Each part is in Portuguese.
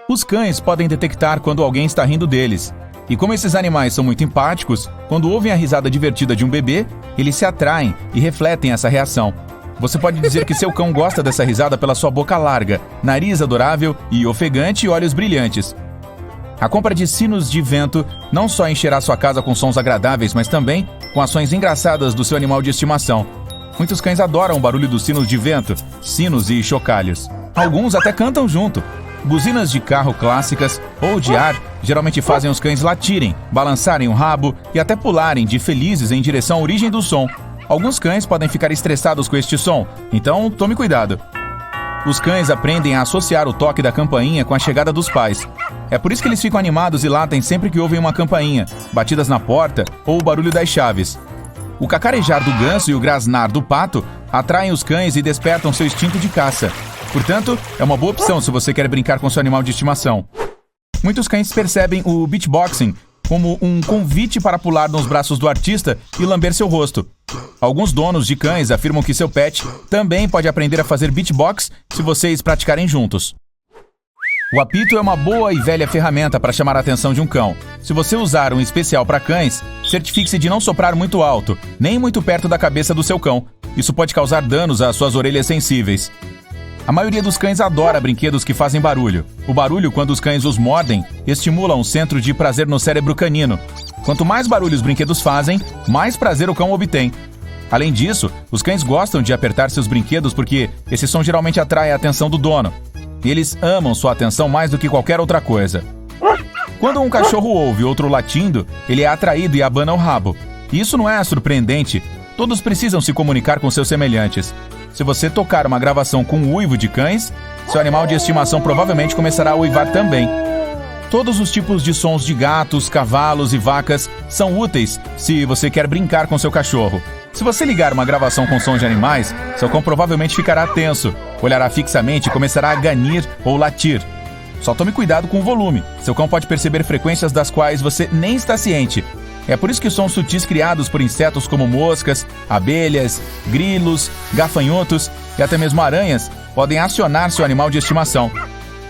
Os cães podem detectar quando alguém está rindo deles. E como esses animais são muito empáticos, quando ouvem a risada divertida de um bebê, eles se atraem e refletem essa reação. Você pode dizer que seu cão gosta dessa risada pela sua boca larga, nariz adorável e ofegante e olhos brilhantes. A compra de sinos de vento não só encherá sua casa com sons agradáveis, mas também com ações engraçadas do seu animal de estimação. Muitos cães adoram o barulho dos sinos de vento, sinos e chocalhos. Alguns até cantam junto. Buzinas de carro clássicas ou de ar geralmente fazem os cães latirem, balançarem o rabo e até pularem de felizes em direção à origem do som. Alguns cães podem ficar estressados com este som, então tome cuidado. Os cães aprendem a associar o toque da campainha com a chegada dos pais. É por isso que eles ficam animados e latem sempre que ouvem uma campainha, batidas na porta ou o barulho das chaves. O cacarejar do ganso e o grasnar do pato atraem os cães e despertam seu instinto de caça. Portanto, é uma boa opção se você quer brincar com seu animal de estimação. Muitos cães percebem o beatboxing como um convite para pular nos braços do artista e lamber seu rosto. Alguns donos de cães afirmam que seu pet também pode aprender a fazer beatbox se vocês praticarem juntos. O apito é uma boa e velha ferramenta para chamar a atenção de um cão. Se você usar um especial para cães, certifique-se de não soprar muito alto, nem muito perto da cabeça do seu cão. Isso pode causar danos às suas orelhas sensíveis. A maioria dos cães adora brinquedos que fazem barulho. O barulho, quando os cães os mordem, estimula um centro de prazer no cérebro canino. Quanto mais barulho os brinquedos fazem, mais prazer o cão obtém. Além disso, os cães gostam de apertar seus brinquedos porque esse som geralmente atrai a atenção do dono. E eles amam sua atenção mais do que qualquer outra coisa. Quando um cachorro ouve outro latindo, ele é atraído e abana o rabo. E isso não é surpreendente. Todos precisam se comunicar com seus semelhantes. Se você tocar uma gravação com um uivo de cães, seu animal de estimação provavelmente começará a uivar também. Todos os tipos de sons de gatos, cavalos e vacas são úteis se você quer brincar com seu cachorro. Se você ligar uma gravação com sons de animais, seu cão provavelmente ficará tenso, olhará fixamente e começará a ganir ou latir. Só tome cuidado com o volume. Seu cão pode perceber frequências das quais você nem está ciente. É por isso que sons sutis criados por insetos como moscas, abelhas, grilos, gafanhotos e até mesmo aranhas podem acionar seu animal de estimação.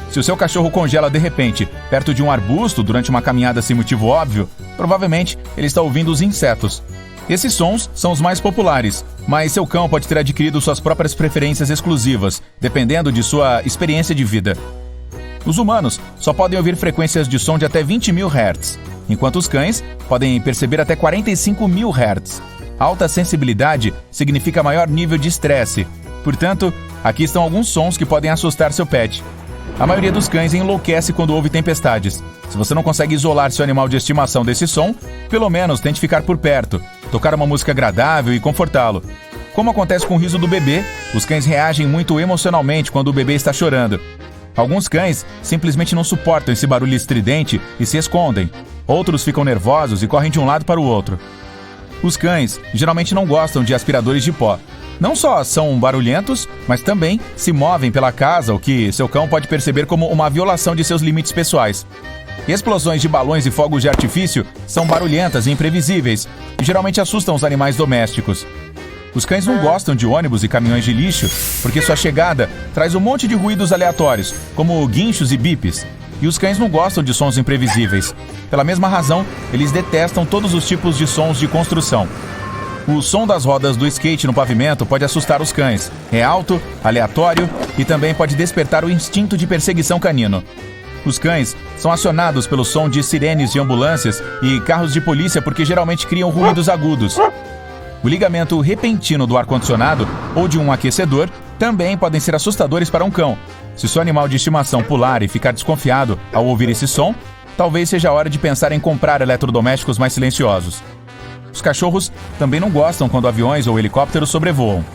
Se o seu cachorro congela de repente perto de um arbusto durante uma caminhada sem motivo óbvio, provavelmente ele está ouvindo os insetos. Esses sons são os mais populares, mas seu cão pode ter adquirido suas próprias preferências exclusivas, dependendo de sua experiência de vida. Os humanos só podem ouvir frequências de som de até 20.000 Hz, enquanto os cães podem perceber até 45.000 Hz. Alta sensibilidade significa maior nível de estresse. Portanto, aqui estão alguns sons que podem assustar seu pet. A maioria dos cães enlouquece quando ouve tempestades. Se você não consegue isolar seu animal de estimação desse som, pelo menos tente ficar por perto, tocar uma música agradável e confortá-lo. Como acontece com o riso do bebê, os cães reagem muito emocionalmente quando o bebê está chorando. Alguns cães simplesmente não suportam esse barulho estridente e se escondem. Outros ficam nervosos e correm de um lado para o outro. Os cães geralmente não gostam de aspiradores de pó. Não só são barulhentos, mas também se movem pela casa, o que seu cão pode perceber como uma violação de seus limites pessoais. Explosões de balões e fogos de artifício são barulhentas e imprevisíveis e geralmente assustam os animais domésticos. Os cães não gostam de ônibus e caminhões de lixo porque sua chegada traz um monte de ruídos aleatórios, como guinchos e bipes. E os cães não gostam de sons imprevisíveis. Pela mesma razão, eles detestam todos os tipos de sons de construção. O som das rodas do skate no pavimento pode assustar os cães. É alto, aleatório e também pode despertar o instinto de perseguição canino. Os cães são acionados pelo som de sirenes de ambulâncias e carros de polícia porque geralmente criam ruídos agudos. O ligamento repentino do ar-condicionado ou de um aquecedor também podem ser assustadores para um cão. Se seu animal de estimação pular e ficar desconfiado ao ouvir esse som, talvez seja a hora de pensar em comprar eletrodomésticos mais silenciosos. Os cachorros também não gostam quando aviões ou helicópteros sobrevoam.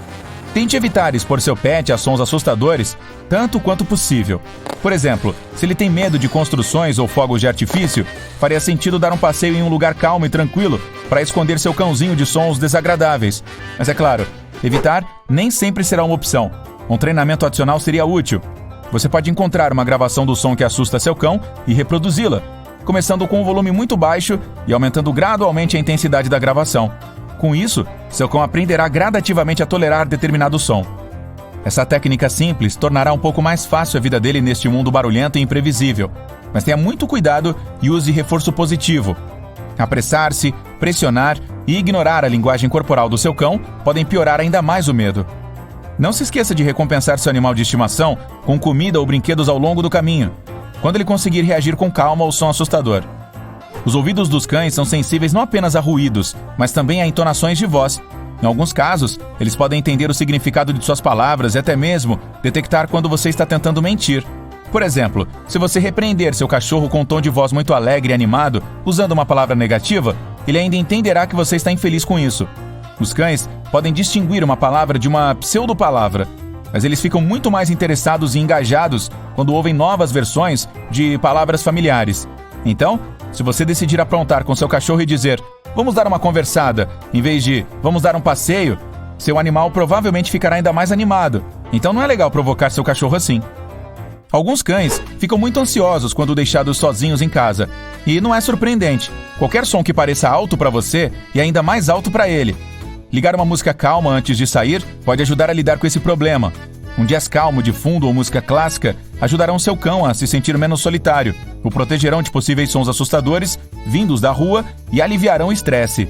Tente evitar expor seu pet a sons assustadores tanto quanto possível. Por exemplo, se ele tem medo de construções ou fogos de artifício, faria sentido dar um passeio em um lugar calmo e tranquilo para esconder seu cãozinho de sons desagradáveis. Mas é claro, evitar nem sempre será uma opção. Um treinamento adicional seria útil. Você pode encontrar uma gravação do som que assusta seu cão e reproduzi-la, começando com um volume muito baixo e aumentando gradualmente a intensidade da gravação. Com isso, seu cão aprenderá gradativamente a tolerar determinado som. Essa técnica simples tornará um pouco mais fácil a vida dele neste mundo barulhento e imprevisível. Mas tenha muito cuidado e use reforço positivo. Apressar-se, pressionar e ignorar a linguagem corporal do seu cão podem piorar ainda mais o medo. Não se esqueça de recompensar seu animal de estimação com comida ou brinquedos ao longo do caminho, quando ele conseguir reagir com calma ao som assustador. Os ouvidos dos cães são sensíveis não apenas a ruídos, mas também a entonações de voz. Em alguns casos, eles podem entender o significado de suas palavras e até mesmo detectar quando você está tentando mentir. Por exemplo, se você repreender seu cachorro com um tom de voz muito alegre e animado, usando uma palavra negativa, ele ainda entenderá que você está infeliz com isso. Os cães podem distinguir uma palavra de uma pseudo-palavra, mas eles ficam muito mais interessados e engajados quando ouvem novas versões de palavras familiares. Então, se você decidir aprontar com seu cachorro e dizer "vamos dar uma conversada", em vez de "vamos dar um passeio", seu animal provavelmente ficará ainda mais animado. Então não é legal provocar seu cachorro assim. Alguns cães ficam muito ansiosos quando deixados sozinhos em casa. E não é surpreendente. Qualquer som que pareça alto para você é ainda mais alto para ele. Ligar uma música calma antes de sair pode ajudar a lidar com esse problema. Um jazz calmo de fundo ou música clássica ajudarão seu cão a se sentir menos solitário, o protegerão de possíveis sons assustadores vindos da rua e aliviarão o estresse.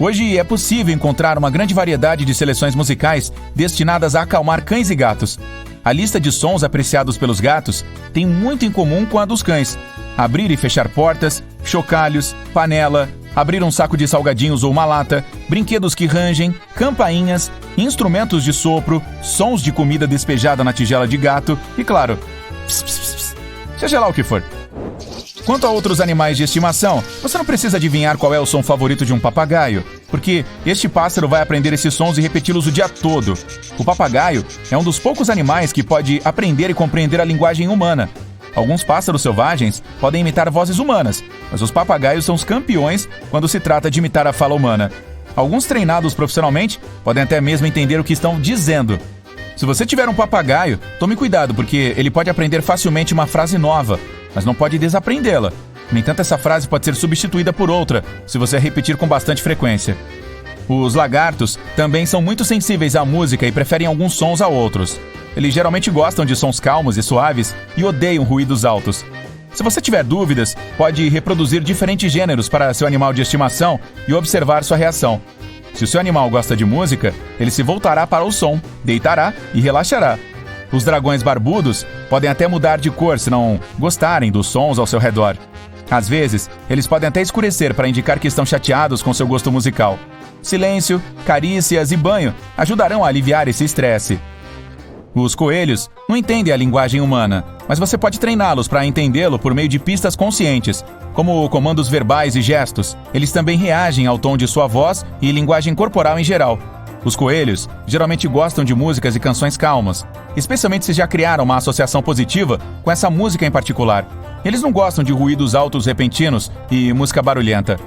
Hoje é possível encontrar uma grande variedade de seleções musicais destinadas a acalmar cães e gatos. A lista de sons apreciados pelos gatos tem muito em comum com a dos cães. Abrir e fechar portas, chocalhos, panela, abrir um saco de salgadinhos ou uma lata, brinquedos que rangem, campainhas, instrumentos de sopro, sons de comida despejada na tigela de gato e, claro, pss, pss, pss, seja lá o que for. Quanto a outros animais de estimação, você não precisa adivinhar qual é o som favorito de um papagaio, porque este pássaro vai aprender esses sons e repeti-los o dia todo. O papagaio é um dos poucos animais que pode aprender e compreender a linguagem humana. Alguns pássaros selvagens podem imitar vozes humanas, mas os papagaios são os campeões quando se trata de imitar a fala humana. Alguns treinados profissionalmente podem até mesmo entender o que estão dizendo. Se você tiver um papagaio, tome cuidado, porque ele pode aprender facilmente uma frase nova, mas não pode desaprendê-la. No entanto, essa frase pode ser substituída por outra, se você repetir com bastante frequência. Os lagartos também são muito sensíveis à música e preferem alguns sons a outros. Eles geralmente gostam de sons calmos e suaves e odeiam ruídos altos. Se você tiver dúvidas, pode reproduzir diferentes gêneros para seu animal de estimação e observar sua reação. Se o seu animal gosta de música, ele se voltará para o som, deitará e relaxará. Os dragões barbudos podem até mudar de cor se não gostarem dos sons ao seu redor. Às vezes, eles podem até escurecer para indicar que estão chateados com seu gosto musical. Silêncio, carícias e banho ajudarão a aliviar esse estresse. Os coelhos não entendem a linguagem humana, mas você pode treiná-los para entendê-lo por meio de pistas conscientes, como comandos verbais e gestos. Eles também reagem ao tom de sua voz e linguagem corporal em geral. Os coelhos geralmente gostam de músicas e canções calmas, especialmente se já criaram uma associação positiva com essa música em particular. Eles não gostam de ruídos altos repentinos e música barulhenta.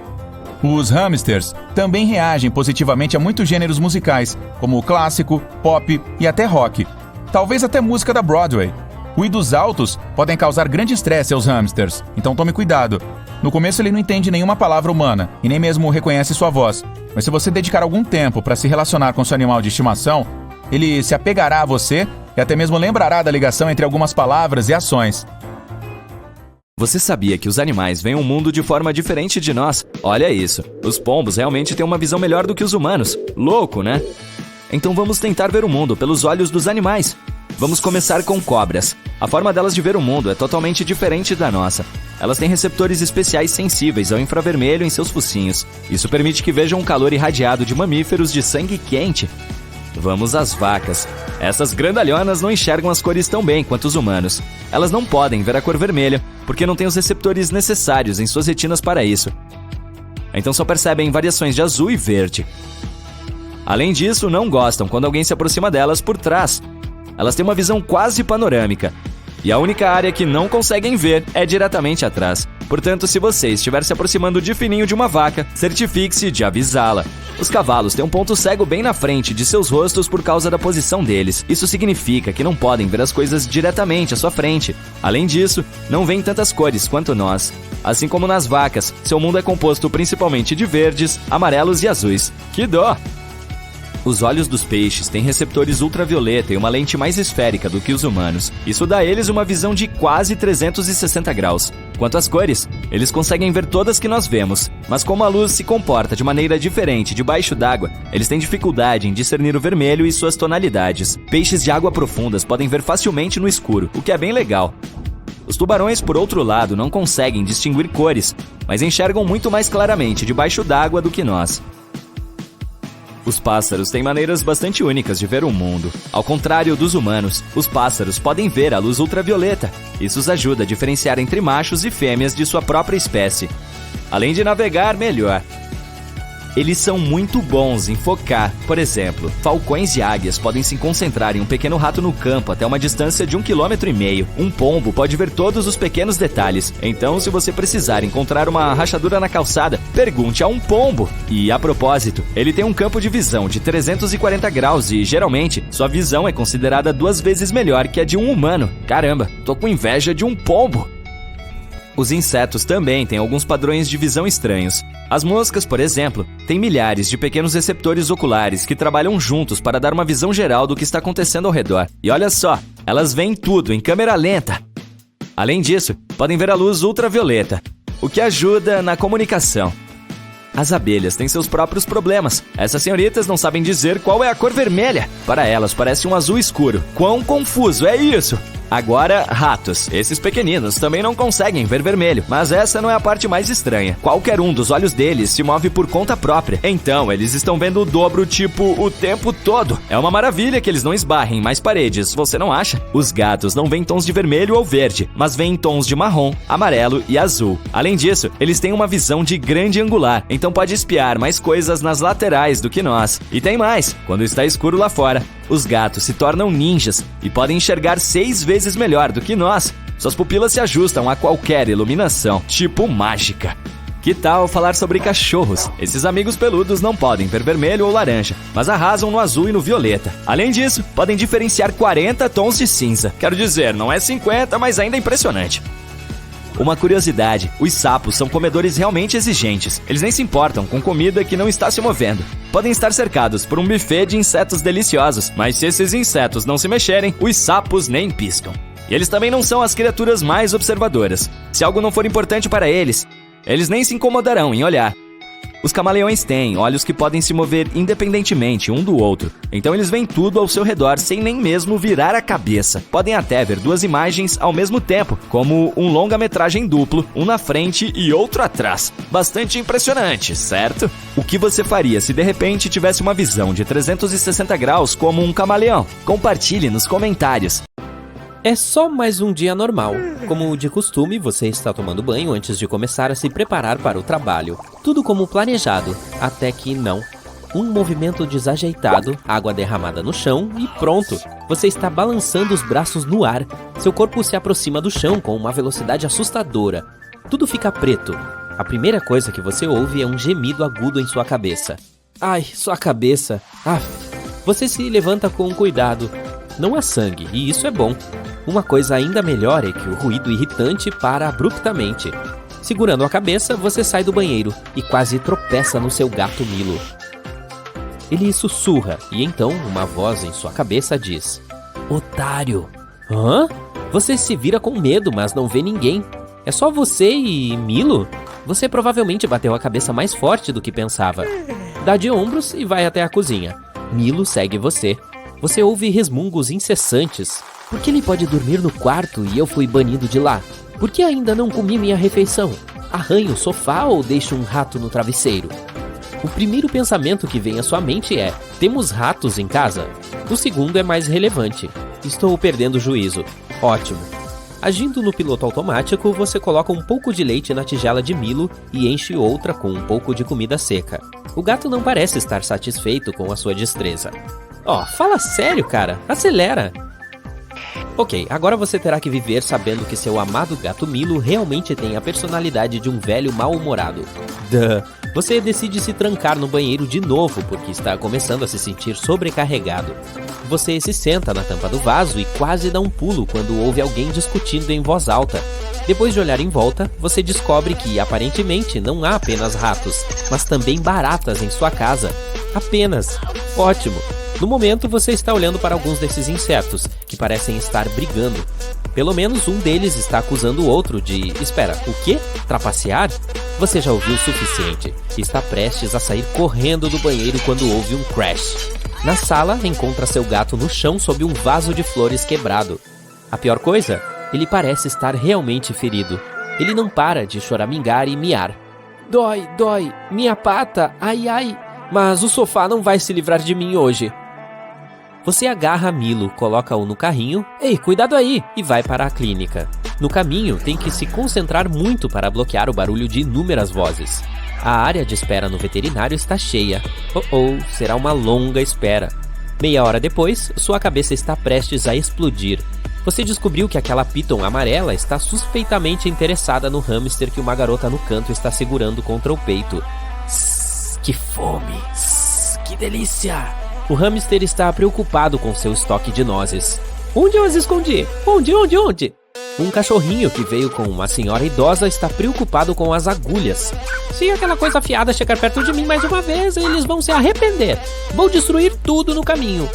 Os hamsters também reagem positivamente a muitos gêneros musicais, como clássico, pop e até rock. Talvez até música da Broadway. Ruídos altos podem causar grande estresse aos hamsters, então tome cuidado. No começo ele não entende nenhuma palavra humana e nem mesmo reconhece sua voz. Mas se você dedicar algum tempo para se relacionar com seu animal de estimação, ele se apegará a você e até mesmo lembrará da ligação entre algumas palavras e ações. Você sabia que os animais veem o mundo de forma diferente de nós? Olha isso, os pombos realmente têm uma visão melhor do que os humanos. Louco, né? Então vamos tentar ver o mundo pelos olhos dos animais. Vamos começar com cobras. A forma delas de ver o mundo é totalmente diferente da nossa. Elas têm receptores especiais sensíveis ao infravermelho em seus focinhos. Isso permite que vejam o calor irradiado de mamíferos de sangue quente. Vamos às vacas. Essas grandalhonas não enxergam as cores tão bem quanto os humanos. Elas não podem ver a cor vermelha, porque não têm os receptores necessários em suas retinas para isso. Então só percebem variações de azul e verde. Além disso, não gostam quando alguém se aproxima delas por trás. Elas têm uma visão quase panorâmica. E a única área que não conseguem ver é diretamente atrás. Portanto, se você estiver se aproximando de fininho de uma vaca, certifique-se de avisá-la. Os cavalos têm um ponto cego bem na frente de seus rostos por causa da posição deles. Isso significa que não podem ver as coisas diretamente à sua frente. Além disso, não veem tantas cores quanto nós. Assim como nas vacas, seu mundo é composto principalmente de verdes, amarelos e azuis. Que dó! Os olhos dos peixes têm receptores ultravioleta e uma lente mais esférica do que os humanos. Isso dá a eles uma visão de quase 360 graus. Quanto às cores, eles conseguem ver todas que nós vemos, mas como a luz se comporta de maneira diferente debaixo d'água, eles têm dificuldade em discernir o vermelho e suas tonalidades. Peixes de água profundas podem ver facilmente no escuro, o que é bem legal. Os tubarões, por outro lado, não conseguem distinguir cores, mas enxergam muito mais claramente debaixo d'água do que nós. Os pássaros têm maneiras bastante únicas de ver o mundo. Ao contrário dos humanos, os pássaros podem ver a luz ultravioleta. Isso os ajuda a diferenciar entre machos e fêmeas de sua própria espécie. Além de navegar melhor, eles são muito bons em focar. Por exemplo, falcões e águias podem se concentrar em um pequeno rato no campo até uma distância de 1,5 km. Um pombo pode ver todos os pequenos detalhes. Então, se você precisar encontrar uma rachadura na calçada, pergunte a um pombo. E, a propósito, ele tem um campo de visão de 340 graus e, geralmente, sua visão é considerada 2 vezes melhor que a de um humano. Caramba, tô com inveja de um pombo! Os insetos também têm alguns padrões de visão estranhos. As moscas, por exemplo, têm milhares de pequenos receptores oculares que trabalham juntos para dar uma visão geral do que está acontecendo ao redor. E olha só, elas veem tudo em câmera lenta. Além disso, podem ver a luz ultravioleta, o que ajuda na comunicação. As abelhas têm seus próprios problemas. Essas senhoritas não sabem dizer qual é a cor vermelha. Para elas, parece um azul escuro. Quão confuso é isso? Agora, ratos. Esses pequeninos também não conseguem ver vermelho, mas essa não é a parte mais estranha. Qualquer um dos olhos deles se move por conta própria. Então, eles estão vendo o dobro, tipo, o tempo todo. É uma maravilha que eles não esbarrem em mais paredes, você não acha? Os gatos não veem tons de vermelho ou verde, mas veem tons de marrom, amarelo e azul. Além disso, eles têm uma visão de grande angular, então pode espiar mais coisas nas laterais do que nós. E tem mais, quando está escuro lá fora, os gatos se tornam ninjas e podem enxergar 6 vezes melhor do que nós. Suas pupilas se ajustam a qualquer iluminação, tipo mágica. Que tal falar sobre cachorros? Esses amigos peludos não podem ver vermelho ou laranja, mas arrasam no azul e no violeta. Além disso, podem diferenciar 40 tons de cinza. Quero dizer, não é 50, mas ainda é impressionante. Uma curiosidade, os sapos são comedores realmente exigentes. Eles nem se importam com comida que não está se movendo. Podem estar cercados por um buffet de insetos deliciosos, mas se esses insetos não se mexerem, os sapos nem piscam. E eles também não são as criaturas mais observadoras. Se algo não for importante para eles, eles nem se incomodarão em olhar. Os camaleões têm olhos que podem se mover independentemente um do outro, então eles veem tudo ao seu redor sem nem mesmo virar a cabeça. Podem até ver 2 imagens ao mesmo tempo, como um longa-metragem duplo, um na frente e outro atrás. Bastante impressionante, certo? O que você faria se de repente tivesse uma visão de 360 graus como um camaleão? Compartilhe nos comentários. É só mais um dia normal. Como de costume, você está tomando banho antes de começar a se preparar para o trabalho. Tudo como planejado, até que não. Um movimento desajeitado, água derramada no chão e pronto. Você está balançando os braços no ar. Seu corpo se aproxima do chão com uma velocidade assustadora. Tudo fica preto. A primeira coisa que você ouve é um gemido agudo em sua cabeça. Ai, sua cabeça. Você se levanta com cuidado. Não há sangue, e isso é bom. Uma coisa ainda melhor é que o ruído irritante para abruptamente. Segurando a cabeça, você sai do banheiro e quase tropeça no seu gato Milo. Ele sussurra, e então uma voz em sua cabeça diz: Otário! Hã? Você se vira com medo, mas não vê ninguém. É só você e Milo? Você provavelmente bateu a cabeça mais forte do que pensava. Dá de ombros e vai até a cozinha. Milo segue você. Você ouve resmungos incessantes. Por que ele pode dormir no quarto e eu fui banido de lá? Por que ainda não comi minha refeição? Arranho o sofá ou deixo um rato no travesseiro? O primeiro pensamento que vem à sua mente é: temos ratos em casa? O segundo é mais relevante: estou perdendo o juízo. Ótimo. Agindo no piloto automático, você coloca um pouco de leite na tigela de Milo e enche outra com um pouco de comida seca. O gato não parece estar satisfeito com a sua destreza. Fala sério, cara. Acelera. Ok, agora você terá que viver sabendo que seu amado gato Milo realmente tem a personalidade de um velho mal-humorado. Você decide se trancar no banheiro de novo porque está começando a se sentir sobrecarregado. Você se senta na tampa do vaso e quase dá um pulo quando ouve alguém discutindo em voz alta. Depois de olhar em volta, você descobre que aparentemente não há apenas ratos, mas também baratas em sua casa. Apenas. Ótimo. No momento, você está olhando para alguns desses insetos, que parecem estar brigando. Pelo menos um deles está acusando o outro de... Espera, o quê? Trapacear? Você já ouviu o suficiente e está prestes a sair correndo do banheiro quando ouve um crash. Na sala, encontra seu gato no chão sob um vaso de flores quebrado. A pior coisa? Ele parece estar realmente ferido. Ele não para de choramingar e miar. Dói, dói, minha pata, ai, ai. Mas o sofá não vai se livrar de mim hoje. Você agarra Milo, coloca-o no carrinho, ei, cuidado aí, e vai para a clínica. No caminho, tem que se concentrar muito para bloquear o barulho de inúmeras vozes. A área de espera no veterinário está cheia. Será uma longa espera. Meia hora depois, sua cabeça está prestes a explodir. Você descobriu que aquela Python amarela está suspeitamente interessada no hamster que uma garota no canto está segurando contra o peito. Que fome! Que delícia! O hamster está preocupado com seu estoque de nozes. Onde eu as escondi? Onde? Um cachorrinho que veio com uma senhora idosa está preocupado com as agulhas. Se aquela coisa afiada chegar perto de mim mais uma vez, eles vão se arrepender. Vou destruir tudo no caminho.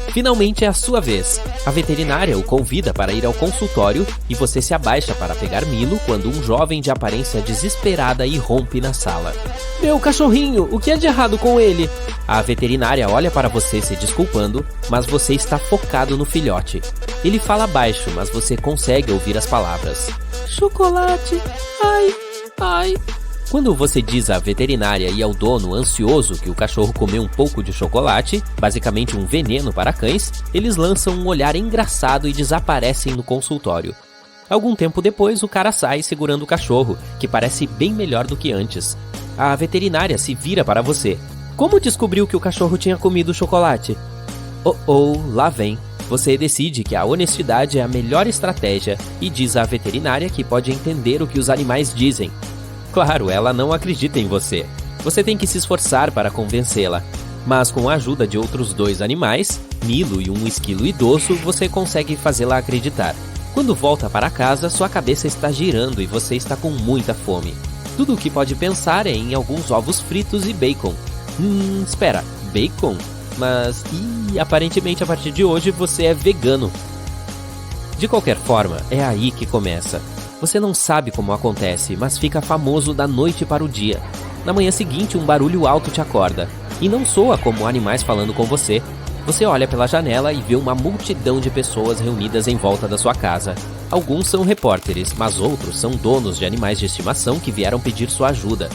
Finalmente é a sua vez. A veterinária o convida para ir ao consultório e você se abaixa para pegar Milo quando um jovem de aparência desesperada irrompe na sala. Meu cachorrinho, o que é de errado com ele? A veterinária olha para você se desculpando, mas você está focado no filhote. Ele fala baixo, mas você consegue ouvir as palavras. Chocolate, ai, ai. Quando você diz à veterinária e ao dono ansioso que o cachorro comeu um pouco de chocolate, basicamente um veneno para cães, eles lançam um olhar engraçado e desaparecem no consultório. Algum tempo depois, o cara sai segurando o cachorro, que parece bem melhor do que antes. A veterinária se vira para você. Como descobriu que o cachorro tinha comido o chocolate? Lá vem. Você decide que a honestidade é a melhor estratégia e diz à veterinária que pode entender o que os animais dizem. Claro, ela não acredita em você. Você tem que se esforçar para convencê-la. Mas com a ajuda de outros 2 animais, Milo e um esquilo idoso, você consegue fazê-la acreditar. Quando volta para casa, sua cabeça está girando e você está com muita fome. Tudo o que pode pensar é em alguns ovos fritos e bacon. Espera, bacon? Mas, aparentemente a partir de hoje você é vegano. De qualquer forma, é aí que começa. Você não sabe como acontece, mas fica famoso da noite para o dia. Na manhã seguinte, um barulho alto te acorda. E não soa como animais falando com você. Você olha pela janela e vê uma multidão de pessoas reunidas em volta da sua casa. Alguns são repórteres, mas outros são donos de animais de estimação que vieram pedir sua ajuda.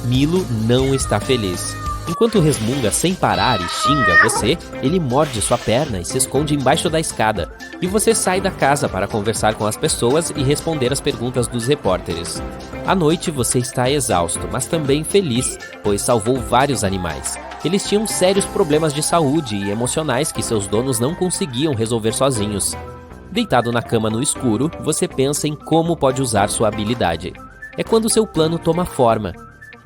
Milo não está feliz. Enquanto resmunga sem parar e xinga você, ele morde sua perna e se esconde embaixo da escada. E você sai da casa para conversar com as pessoas e responder as perguntas dos repórteres. À noite você está exausto, mas também feliz, pois salvou vários animais. Eles tinham sérios problemas de saúde e emocionais que seus donos não conseguiam resolver sozinhos. Deitado na cama no escuro, você pensa em como pode usar sua habilidade. É quando seu plano toma forma.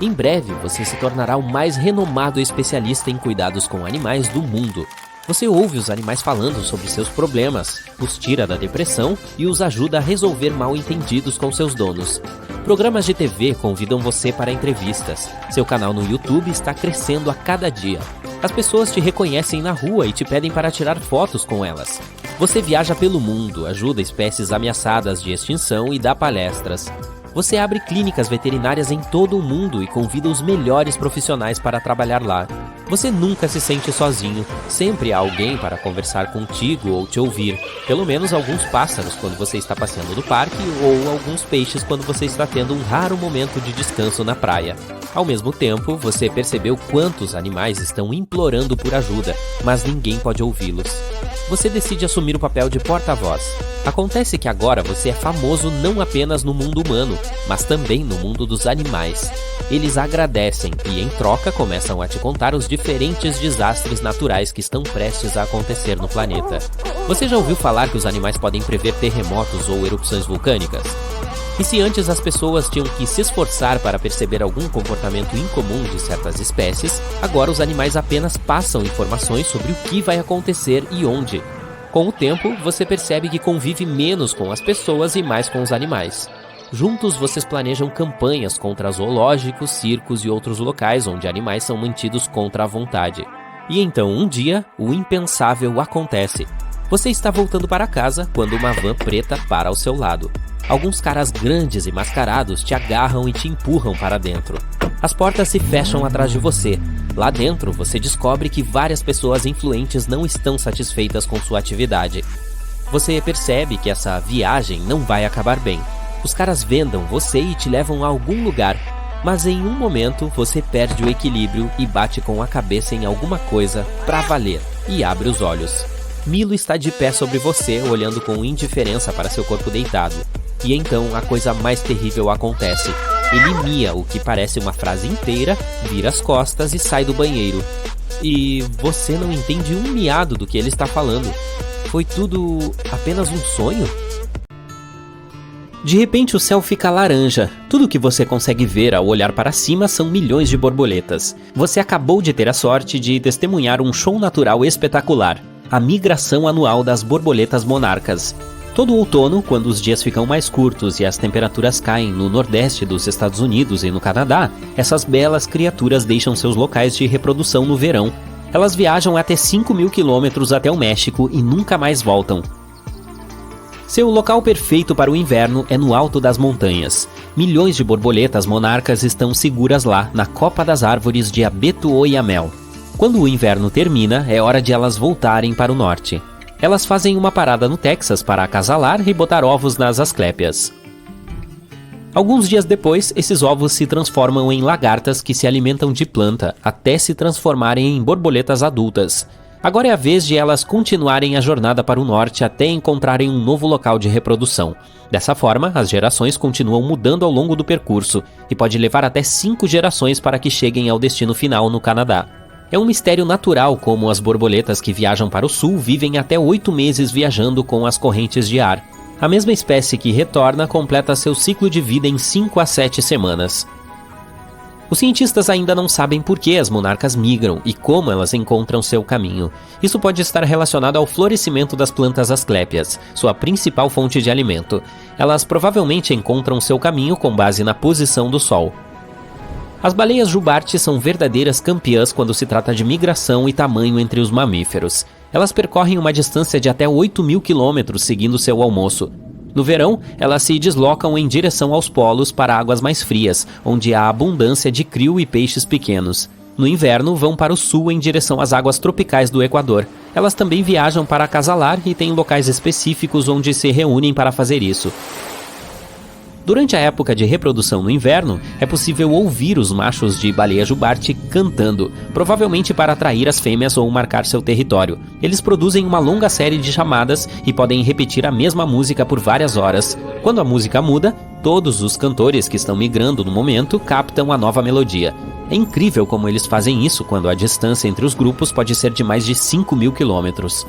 Em breve, você se tornará o mais renomado especialista em cuidados com animais do mundo. Você ouve os animais falando sobre seus problemas, os tira da depressão e os ajuda a resolver mal-entendidos com seus donos. Programas de TV convidam você para entrevistas. Seu canal no YouTube está crescendo a cada dia. As pessoas te reconhecem na rua e te pedem para tirar fotos com elas. Você viaja pelo mundo, ajuda espécies ameaçadas de extinção e dá palestras. Você abre clínicas veterinárias em todo o mundo e convida os melhores profissionais para trabalhar lá. Você nunca se sente sozinho, sempre há alguém para conversar contigo ou te ouvir. Pelo menos alguns pássaros quando você está passeando no parque ou alguns peixes quando você está tendo um raro momento de descanso na praia. Ao mesmo tempo, você percebeu quantos animais estão implorando por ajuda, mas ninguém pode ouvi-los. Você decide assumir o papel de porta-voz. Acontece que agora você é famoso não apenas no mundo humano, mas também no mundo dos animais. Eles agradecem e, em troca, começam a te contar os diferentes desastres naturais que estão prestes a acontecer no planeta. Você já ouviu falar que os animais podem prever terremotos ou erupções vulcânicas? E se antes as pessoas tinham que se esforçar para perceber algum comportamento incomum de certas espécies, agora os animais apenas passam informações sobre o que vai acontecer e onde. Com o tempo, você percebe que convive menos com as pessoas e mais com os animais. Juntos vocês planejam campanhas contra zoológicos, circos e outros locais onde animais são mantidos contra a vontade. E então, um dia, o impensável acontece. Você está voltando para casa quando uma van preta para ao seu lado. Alguns caras grandes e mascarados te agarram e te empurram para dentro. As portas se fecham atrás de você. Lá dentro, você descobre que várias pessoas influentes não estão satisfeitas com sua atividade. Você percebe que essa viagem não vai acabar bem. Os caras vendam você e te levam a algum lugar, mas em um momento você perde o equilíbrio e bate com a cabeça em alguma coisa pra valer e abre os olhos. Milo está de pé sobre você, olhando com indiferença para seu corpo deitado. E então a coisa mais terrível acontece. Ele mia o que parece uma frase inteira, vira as costas e sai do banheiro. E você não entende um miado do que ele está falando. Foi tudo apenas um sonho? De repente o céu fica laranja. Tudo que você consegue ver ao olhar para cima são milhões de borboletas. Você acabou de ter a sorte de testemunhar um show natural espetacular. A migração anual das borboletas monarcas. Todo outono, quando os dias ficam mais curtos e as temperaturas caem no nordeste dos Estados Unidos e no Canadá, essas belas criaturas deixam seus locais de reprodução no verão. Elas viajam até 5.000 quilômetros até o México e nunca mais voltam. Seu local perfeito para o inverno é no alto das montanhas. Milhões de borboletas monarcas estão seguras lá, na copa das árvores de abeto oyamel. Quando o inverno termina, é hora de elas voltarem para o norte. Elas fazem uma parada no Texas para acasalar e botar ovos nas asclépias. Alguns dias depois, esses ovos se transformam em lagartas que se alimentam de planta, até se transformarem em borboletas adultas. Agora é a vez de elas continuarem a jornada para o norte até encontrarem um novo local de reprodução. Dessa forma, as gerações continuam mudando ao longo do percurso e pode levar até 5 gerações para que cheguem ao destino final no Canadá. É um mistério natural como as borboletas que viajam para o sul vivem até 8 meses viajando com as correntes de ar. A mesma espécie que retorna completa seu ciclo de vida em 5 a 7 semanas. Os cientistas ainda não sabem por que as monarcas migram e como elas encontram seu caminho. Isso pode estar relacionado ao florescimento das plantas asclépias, sua principal fonte de alimento. Elas provavelmente encontram seu caminho com base na posição do sol. As baleias jubarte são verdadeiras campeãs quando se trata de migração e tamanho entre os mamíferos. Elas percorrem uma distância de até 8.000 quilômetros seguindo seu almoço. No verão, elas se deslocam em direção aos polos para águas mais frias, onde há abundância de krill e peixes pequenos. No inverno, vão para o sul em direção às águas tropicais do Equador. Elas também viajam para acasalar e têm locais específicos onde se reúnem para fazer isso. Durante a época de reprodução no inverno, é possível ouvir os machos de baleia jubarte cantando, provavelmente para atrair as fêmeas ou marcar seu território. Eles produzem uma longa série de chamadas e podem repetir a mesma música por várias horas. Quando a música muda, todos os cantores que estão migrando no momento captam a nova melodia. É incrível como eles fazem isso quando a distância entre os grupos pode ser de mais de 5.000 quilômetros.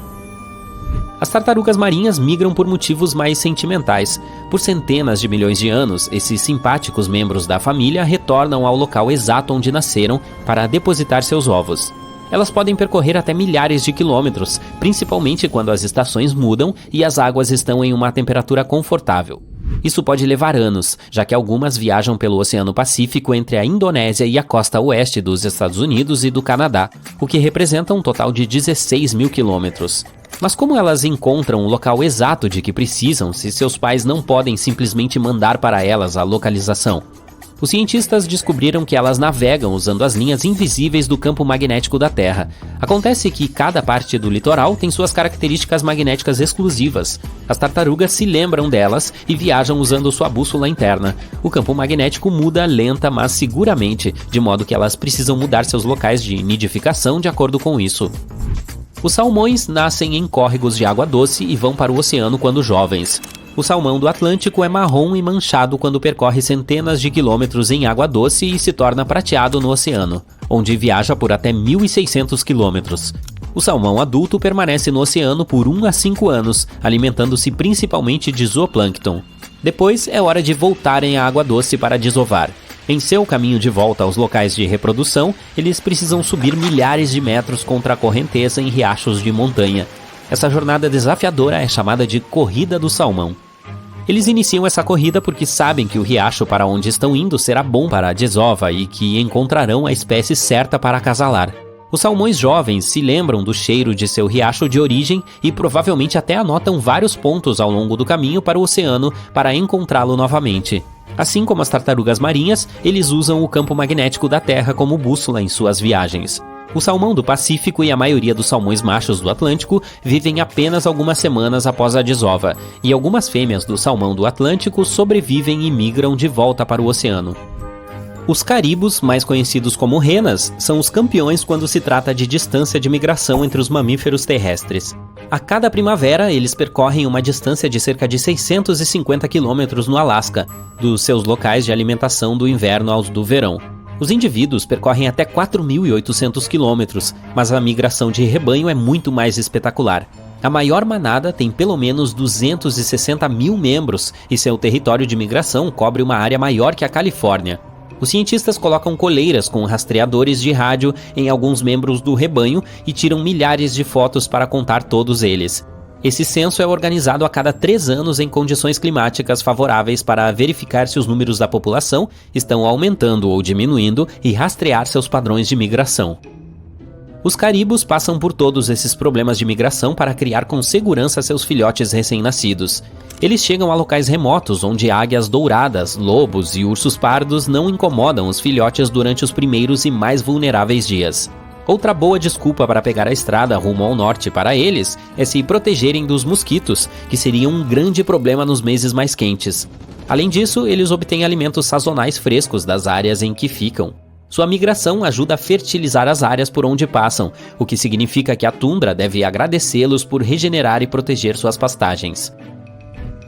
As tartarugas marinhas migram por motivos mais sentimentais. Por centenas de milhões de anos, esses simpáticos membros da família retornam ao local exato onde nasceram para depositar seus ovos. Elas podem percorrer até milhares de quilômetros, principalmente quando as estações mudam e as águas estão em uma temperatura confortável. Isso pode levar anos, já que algumas viajam pelo Oceano Pacífico entre a Indonésia e a costa oeste dos Estados Unidos e do Canadá, o que representa um total de 16.000 quilômetros. Mas como elas encontram o local exato de que precisam se seus pais não podem simplesmente mandar para elas a localização? Os cientistas descobriram que elas navegam usando as linhas invisíveis do campo magnético da Terra. Acontece que cada parte do litoral tem suas características magnéticas exclusivas. As tartarugas se lembram delas e viajam usando sua bússola interna. O campo magnético muda lenta, mas seguramente, de modo que elas precisam mudar seus locais de nidificação de acordo com isso. Os salmões nascem em córregos de água doce e vão para o oceano quando jovens. O salmão do Atlântico é marrom e manchado quando percorre centenas de quilômetros em água doce e se torna prateado no oceano, onde viaja por até 1.600 quilômetros. O salmão adulto permanece no oceano por 1 a 5 anos, alimentando-se principalmente de zooplâncton. Depois é hora de voltarem à água doce para desovar. Em seu caminho de volta aos locais de reprodução, eles precisam subir milhares de metros contra a correnteza em riachos de montanha. Essa jornada desafiadora é chamada de Corrida do Salmão. Eles iniciam essa corrida porque sabem que o riacho para onde estão indo será bom para a desova e que encontrarão a espécie certa para acasalar. Os salmões jovens se lembram do cheiro de seu riacho de origem e provavelmente até anotam vários pontos ao longo do caminho para o oceano para encontrá-lo novamente. Assim como as tartarugas marinhas, eles usam o campo magnético da Terra como bússola em suas viagens. O salmão do Pacífico e a maioria dos salmões machos do Atlântico vivem apenas algumas semanas após a desova, e algumas fêmeas do salmão do Atlântico sobrevivem e migram de volta para o oceano. Os caribos, mais conhecidos como renas, são os campeões quando se trata de distância de migração entre os mamíferos terrestres. A cada primavera, eles percorrem uma distância de cerca de 650 quilômetros no Alasca, dos seus locais de alimentação do inverno aos do verão. Os indivíduos percorrem até 4.800 quilômetros, mas a migração de rebanho é muito mais espetacular. A maior manada tem pelo menos 260 mil membros e seu território de migração cobre uma área maior que a Califórnia. Os cientistas colocam coleiras com rastreadores de rádio em alguns membros do rebanho e tiram milhares de fotos para contar todos eles. Esse censo é organizado a cada 3 anos em condições climáticas favoráveis para verificar se os números da população estão aumentando ou diminuindo e rastrear seus padrões de migração. Os caribos passam por todos esses problemas de migração para criar com segurança seus filhotes recém-nascidos. Eles chegam a locais remotos onde águias douradas, lobos e ursos pardos não incomodam os filhotes durante os primeiros e mais vulneráveis dias. Outra boa desculpa para pegar a estrada rumo ao norte para eles é se protegerem dos mosquitos, que seriam um grande problema nos meses mais quentes. Além disso, eles obtêm alimentos sazonais frescos das áreas em que ficam. Sua migração ajuda a fertilizar as áreas por onde passam, o que significa que a tundra deve agradecê-los por regenerar e proteger suas pastagens.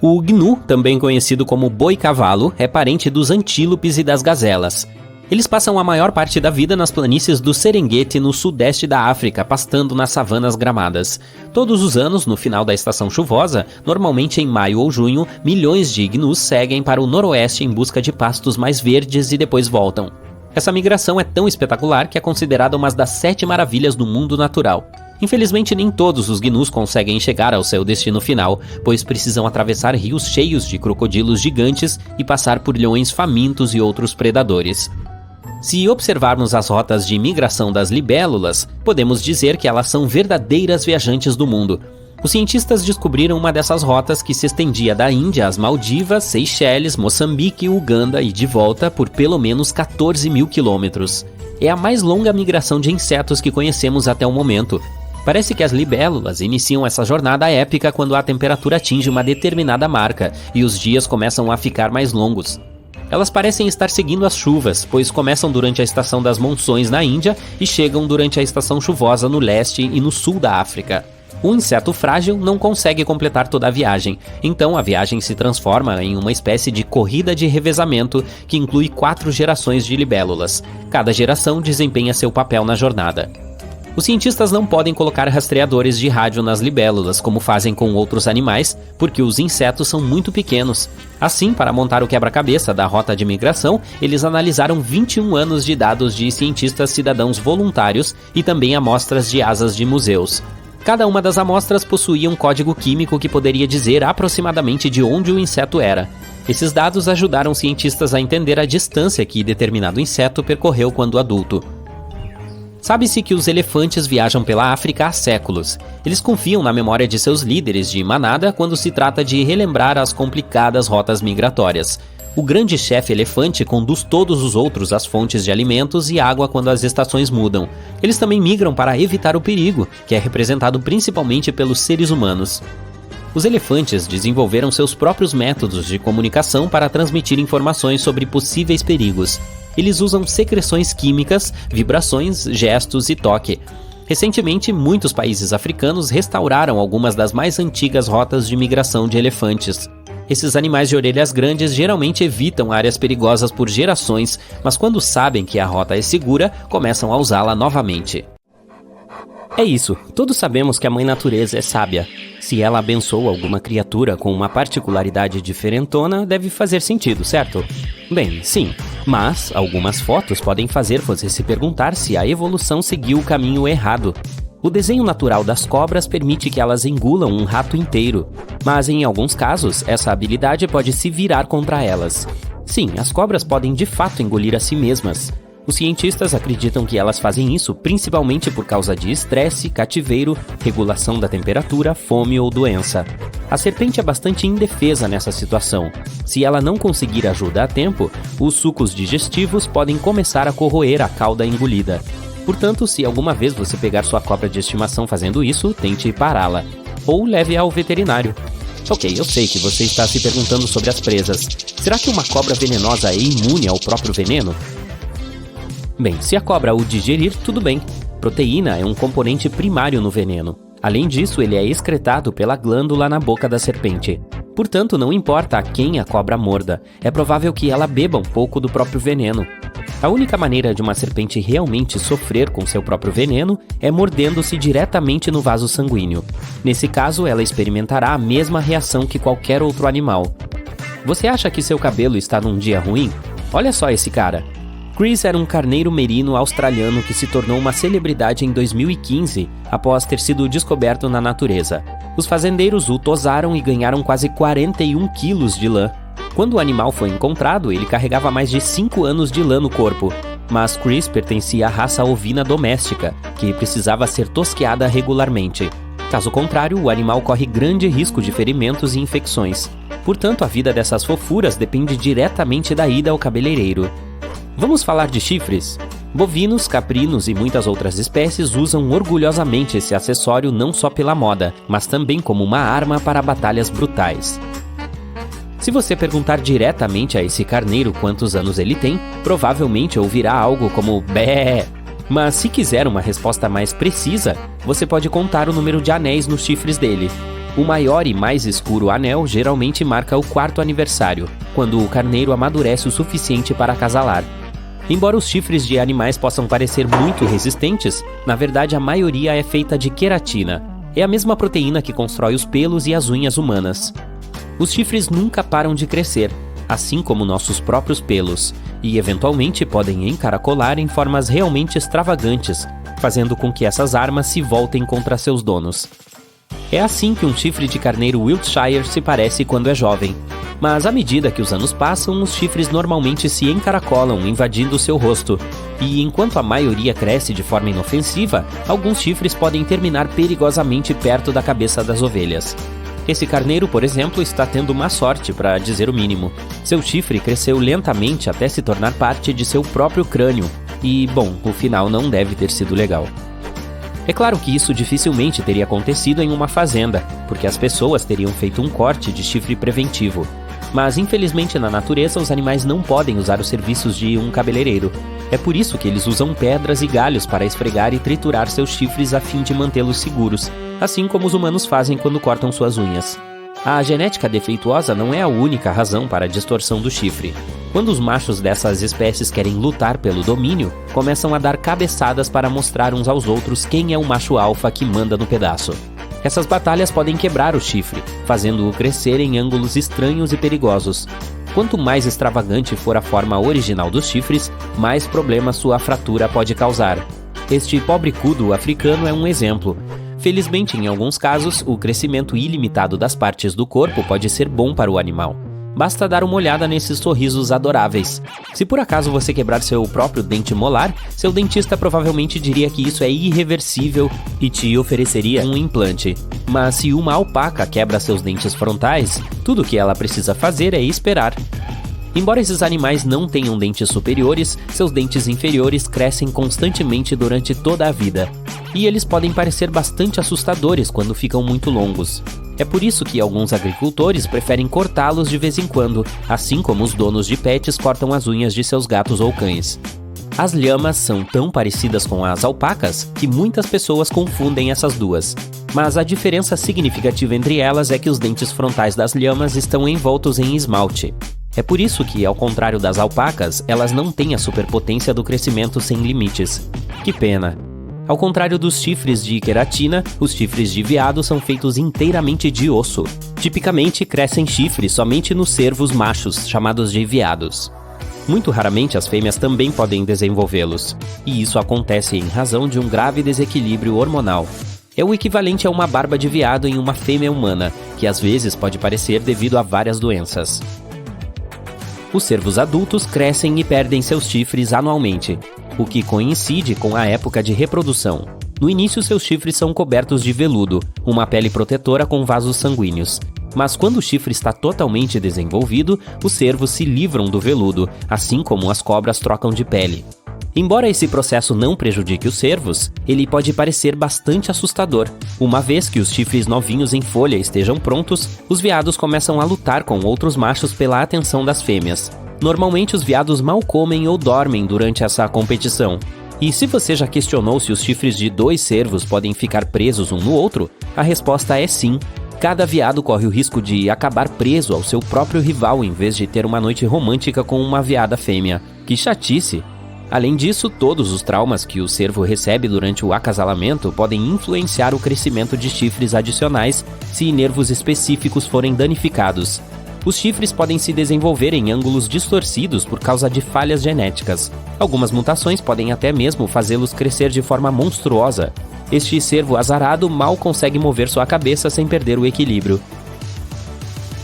O gnu, também conhecido como boi-cavalo, é parente dos antílopes e das gazelas. Eles passam a maior parte da vida nas planícies do Serengeti, no sudeste da África, pastando nas savanas gramadas. Todos os anos, no final da estação chuvosa, normalmente em maio ou junho, milhões de gnus seguem para o noroeste em busca de pastos mais verdes e depois voltam. Essa migração é tão espetacular que é considerada uma das 7 maravilhas do mundo natural. Infelizmente, nem todos os gnus conseguem chegar ao seu destino final, pois precisam atravessar rios cheios de crocodilos gigantes e passar por leões famintos e outros predadores. Se observarmos as rotas de migração das libélulas, podemos dizer que elas são verdadeiras viajantes do mundo. Os cientistas descobriram uma dessas rotas que se estendia da Índia às Maldivas, Seychelles, Moçambique, Uganda e de volta por pelo menos 14 mil quilômetros. É a mais longa migração de insetos que conhecemos até o momento. Parece que as libélulas iniciam essa jornada épica quando a temperatura atinge uma determinada marca e os dias começam a ficar mais longos. Elas parecem estar seguindo as chuvas, pois começam durante a estação das monções na Índia e chegam durante a estação chuvosa no leste e no sul da África. Um inseto frágil não consegue completar toda a viagem, então a viagem se transforma em uma espécie de corrida de revezamento que inclui 4 gerações de libélulas. Cada geração desempenha seu papel na jornada. Os cientistas não podem colocar rastreadores de rádio nas libélulas, como fazem com outros animais, porque os insetos são muito pequenos. Assim, para montar o quebra-cabeça da rota de migração, eles analisaram 21 anos de dados de cientistas cidadãos voluntários e também amostras de asas de museus. Cada uma das amostras possuía um código químico que poderia dizer aproximadamente de onde o inseto era. Esses dados ajudaram cientistas a entender a distância que determinado inseto percorreu quando adulto. Sabe-se que os elefantes viajam pela África há séculos. Eles confiam na memória de seus líderes de manada quando se trata de relembrar as complicadas rotas migratórias. O grande chefe elefante conduz todos os outros às fontes de alimentos e água quando as estações mudam. Eles também migram para evitar o perigo, que é representado principalmente pelos seres humanos. Os elefantes desenvolveram seus próprios métodos de comunicação para transmitir informações sobre possíveis perigos. Eles usam secreções químicas, vibrações, gestos e toque. Recentemente, muitos países africanos restauraram algumas das mais antigas rotas de migração de elefantes. Esses animais de orelhas grandes geralmente evitam áreas perigosas por gerações, mas quando sabem que a rota é segura, começam a usá-la novamente. É isso, todos sabemos que a Mãe Natureza é sábia. Se ela abençoa alguma criatura com uma particularidade diferentona, deve fazer sentido, certo? Bem, sim, mas algumas fotos podem fazer você se perguntar se a evolução seguiu o caminho errado. O desenho natural das cobras permite que elas engulam um rato inteiro, mas em alguns casos, essa habilidade pode se virar contra elas. Sim, as cobras podem de fato engolir a si mesmas. Os cientistas acreditam que elas fazem isso principalmente por causa de estresse, cativeiro, regulação da temperatura, fome ou doença. A serpente é bastante indefesa nessa situação. Se ela não conseguir ajuda a tempo, os sucos digestivos podem começar a corroer a cauda engolida. Portanto, se alguma vez você pegar sua cobra de estimação fazendo isso, tente pará-la. Ou leve-a ao veterinário. Ok, eu sei que você está se perguntando sobre as presas. Será que uma cobra venenosa é imune ao próprio veneno? Bem, se a cobra o digerir, tudo bem. Proteína é um componente primário no veneno. Além disso, ele é excretado pela glândula na boca da serpente. Portanto, não importa a quem a cobra morda, é provável que ela beba um pouco do próprio veneno. A única maneira de uma serpente realmente sofrer com seu próprio veneno é mordendo-se diretamente no vaso sanguíneo. Nesse caso, ela experimentará a mesma reação que qualquer outro animal. Você acha que seu cabelo está num dia ruim? Olha só esse cara. Chris era um carneiro merino australiano que se tornou uma celebridade em 2015 após ter sido descoberto na natureza. Os fazendeiros o tosaram e ganharam quase 41 quilos de lã. Quando o animal foi encontrado, ele carregava mais de 5 anos de lã no corpo. Mas Chris pertencia à raça ovina doméstica, que precisava ser tosqueada regularmente. Caso contrário, o animal corre grande risco de ferimentos e infecções. Portanto, a vida dessas fofuras depende diretamente da ida ao cabeleireiro. Vamos falar de chifres? Bovinos, caprinos e muitas outras espécies usam orgulhosamente esse acessório não só pela moda, mas também como uma arma para batalhas brutais. Se você perguntar diretamente a esse carneiro quantos anos ele tem, provavelmente ouvirá algo como bé. Mas se quiser uma resposta mais precisa, você pode contar o número de anéis nos chifres dele. O maior e mais escuro anel geralmente marca o 4º aniversário, quando o carneiro amadurece o suficiente para acasalar. Embora os chifres de animais possam parecer muito resistentes, na verdade a maioria é feita de queratina. É a mesma proteína que constrói os pelos e as unhas humanas. Os chifres nunca param de crescer, assim como nossos próprios pelos, e eventualmente podem encaracolar em formas realmente extravagantes, fazendo com que essas armas se voltem contra seus donos. É assim que um chifre de carneiro Wiltshire se parece quando é jovem. Mas à medida que os anos passam, os chifres normalmente se encaracolam, invadindo seu rosto. E enquanto a maioria cresce de forma inofensiva, alguns chifres podem terminar perigosamente perto da cabeça das ovelhas. Esse carneiro, por exemplo, está tendo má sorte, para dizer o mínimo. Seu chifre cresceu lentamente até se tornar parte de seu próprio crânio. E, bom, o final não deve ter sido legal. É claro que isso dificilmente teria acontecido em uma fazenda, porque as pessoas teriam feito um corte de chifre preventivo. Mas, infelizmente, na natureza, os animais não podem usar os serviços de um cabeleireiro. É por isso que eles usam pedras e galhos para esfregar e triturar seus chifres a fim de mantê-los seguros, assim como os humanos fazem quando cortam suas unhas. A genética defeituosa não é a única razão para a distorção do chifre. Quando os machos dessas espécies querem lutar pelo domínio, começam a dar cabeçadas para mostrar uns aos outros quem é o macho alfa que manda no pedaço. Essas batalhas podem quebrar o chifre, fazendo-o crescer em ângulos estranhos e perigosos. Quanto mais extravagante for a forma original dos chifres, mais problemas sua fratura pode causar. Este pobre cudo africano é um exemplo. Felizmente, em alguns casos, o crescimento ilimitado das partes do corpo pode ser bom para o animal. Basta dar uma olhada nesses sorrisos adoráveis. Se por acaso você quebrar seu próprio dente molar, seu dentista provavelmente diria que isso é irreversível e te ofereceria um implante. Mas se uma alpaca quebra seus dentes frontais, tudo o que ela precisa fazer é esperar. Embora esses animais não tenham dentes superiores, seus dentes inferiores crescem constantemente durante toda a vida. E eles podem parecer bastante assustadores quando ficam muito longos. É por isso que alguns agricultores preferem cortá-los de vez em quando, assim como os donos de pets cortam as unhas de seus gatos ou cães. As lhamas são tão parecidas com as alpacas que muitas pessoas confundem essas duas. Mas a diferença significativa entre elas é que os dentes frontais das lhamas estão envoltos em esmalte. É por isso que, ao contrário das alpacas, elas não têm a superpotência do crescimento sem limites. Que pena! Ao contrário dos chifres de queratina, os chifres de veado são feitos inteiramente de osso. Tipicamente, crescem chifres somente nos cervos machos, chamados de veados. Muito raramente as fêmeas também podem desenvolvê-los, e isso acontece em razão de um grave desequilíbrio hormonal. É o equivalente a uma barba de veado em uma fêmea humana, que às vezes pode parecer devido a várias doenças. Os cervos adultos crescem e perdem seus chifres anualmente, o que coincide com a época de reprodução. No início, seus chifres são cobertos de veludo, uma pele protetora com vasos sanguíneos. Mas quando o chifre está totalmente desenvolvido, os cervos se livram do veludo, assim como as cobras trocam de pele. Embora esse processo não prejudique os cervos, ele pode parecer bastante assustador. Uma vez que os chifres novinhos em folha estejam prontos, os veados começam a lutar com outros machos pela atenção das fêmeas. Normalmente os veados mal comem ou dormem durante essa competição. E se você já questionou se os chifres de 2 cervos podem ficar presos um no outro, a resposta é sim. Cada veado corre o risco de acabar preso ao seu próprio rival em vez de ter uma noite romântica com uma veada fêmea. Que chatice! Além disso, todos os traumas que o cervo recebe durante o acasalamento podem influenciar o crescimento de chifres adicionais se nervos específicos forem danificados. Os chifres podem se desenvolver em ângulos distorcidos por causa de falhas genéticas. Algumas mutações podem até mesmo fazê-los crescer de forma monstruosa. Este cervo azarado mal consegue mover sua cabeça sem perder o equilíbrio.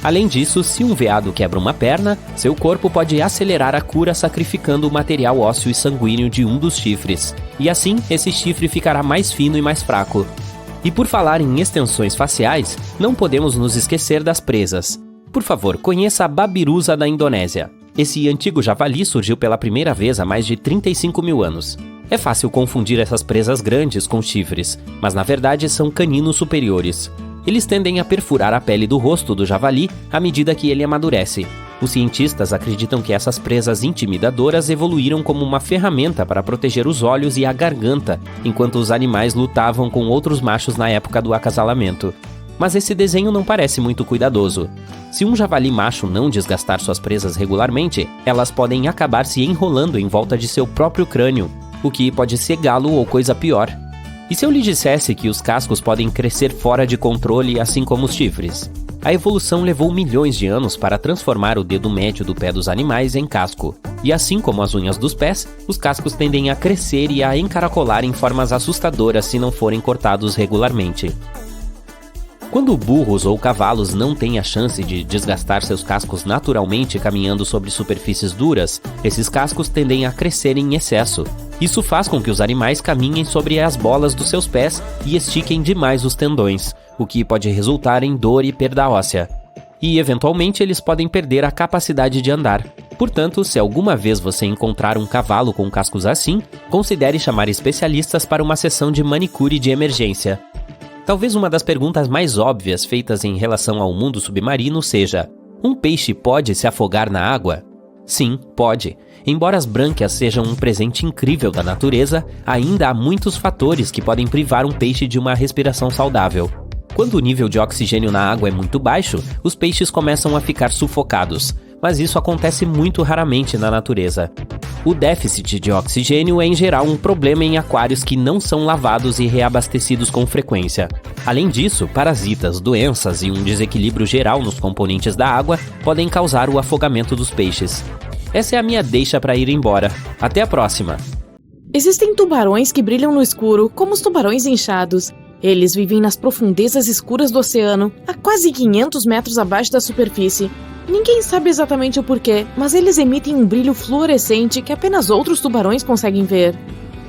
Além disso, se um veado quebra uma perna, seu corpo pode acelerar a cura sacrificando o material ósseo e sanguíneo de um dos chifres. E assim, esse chifre ficará mais fino e mais fraco. E por falar em extensões faciais, não podemos nos esquecer das presas. Por favor, conheça a babirusa da Indonésia. Esse antigo javali surgiu pela primeira vez há mais de 35 mil anos. É fácil confundir essas presas grandes com chifres, mas na verdade são caninos superiores. Eles tendem a perfurar a pele do rosto do javali à medida que ele amadurece. Os cientistas acreditam que essas presas intimidadoras evoluíram como uma ferramenta para proteger os olhos e a garganta, enquanto os animais lutavam com outros machos na época do acasalamento. Mas esse desenho não parece muito cuidadoso. Se um javali macho não desgastar suas presas regularmente, elas podem acabar se enrolando em volta de seu próprio crânio, o que pode cegá-lo ou coisa pior. E se eu lhe dissesse que os cascos podem crescer fora de controle, assim como os chifres? A evolução levou milhões de anos para transformar o dedo médio do pé dos animais em casco. E assim como as unhas dos pés, os cascos tendem a crescer e a encaracolar em formas assustadoras se não forem cortados regularmente. Quando burros ou cavalos não têm a chance de desgastar seus cascos naturalmente caminhando sobre superfícies duras, esses cascos tendem a crescer em excesso. Isso faz com que os animais caminhem sobre as bolas dos seus pés e estiquem demais os tendões, o que pode resultar em dor e perda óssea. E, eventualmente, eles podem perder a capacidade de andar. Portanto, se alguma vez você encontrar um cavalo com cascos assim, considere chamar especialistas para uma sessão de manicure de emergência. Talvez uma das perguntas mais óbvias feitas em relação ao mundo submarino seja: um peixe pode se afogar na água? Sim, pode. Embora as brânquias sejam um presente incrível da natureza, ainda há muitos fatores que podem privar um peixe de uma respiração saudável. Quando o nível de oxigênio na água é muito baixo, os peixes começam a ficar sufocados, mas isso acontece muito raramente na natureza. O déficit de oxigênio é em geral um problema em aquários que não são lavados e reabastecidos com frequência. Além disso, parasitas, doenças e um desequilíbrio geral nos componentes da água podem causar o afogamento dos peixes. Essa é a minha deixa para ir embora. Até a próxima! Existem tubarões que brilham no escuro, como os tubarões inchados. Eles vivem nas profundezas escuras do oceano, a quase 500 metros abaixo da superfície. Ninguém sabe exatamente o porquê, mas eles emitem um brilho fluorescente que apenas outros tubarões conseguem ver.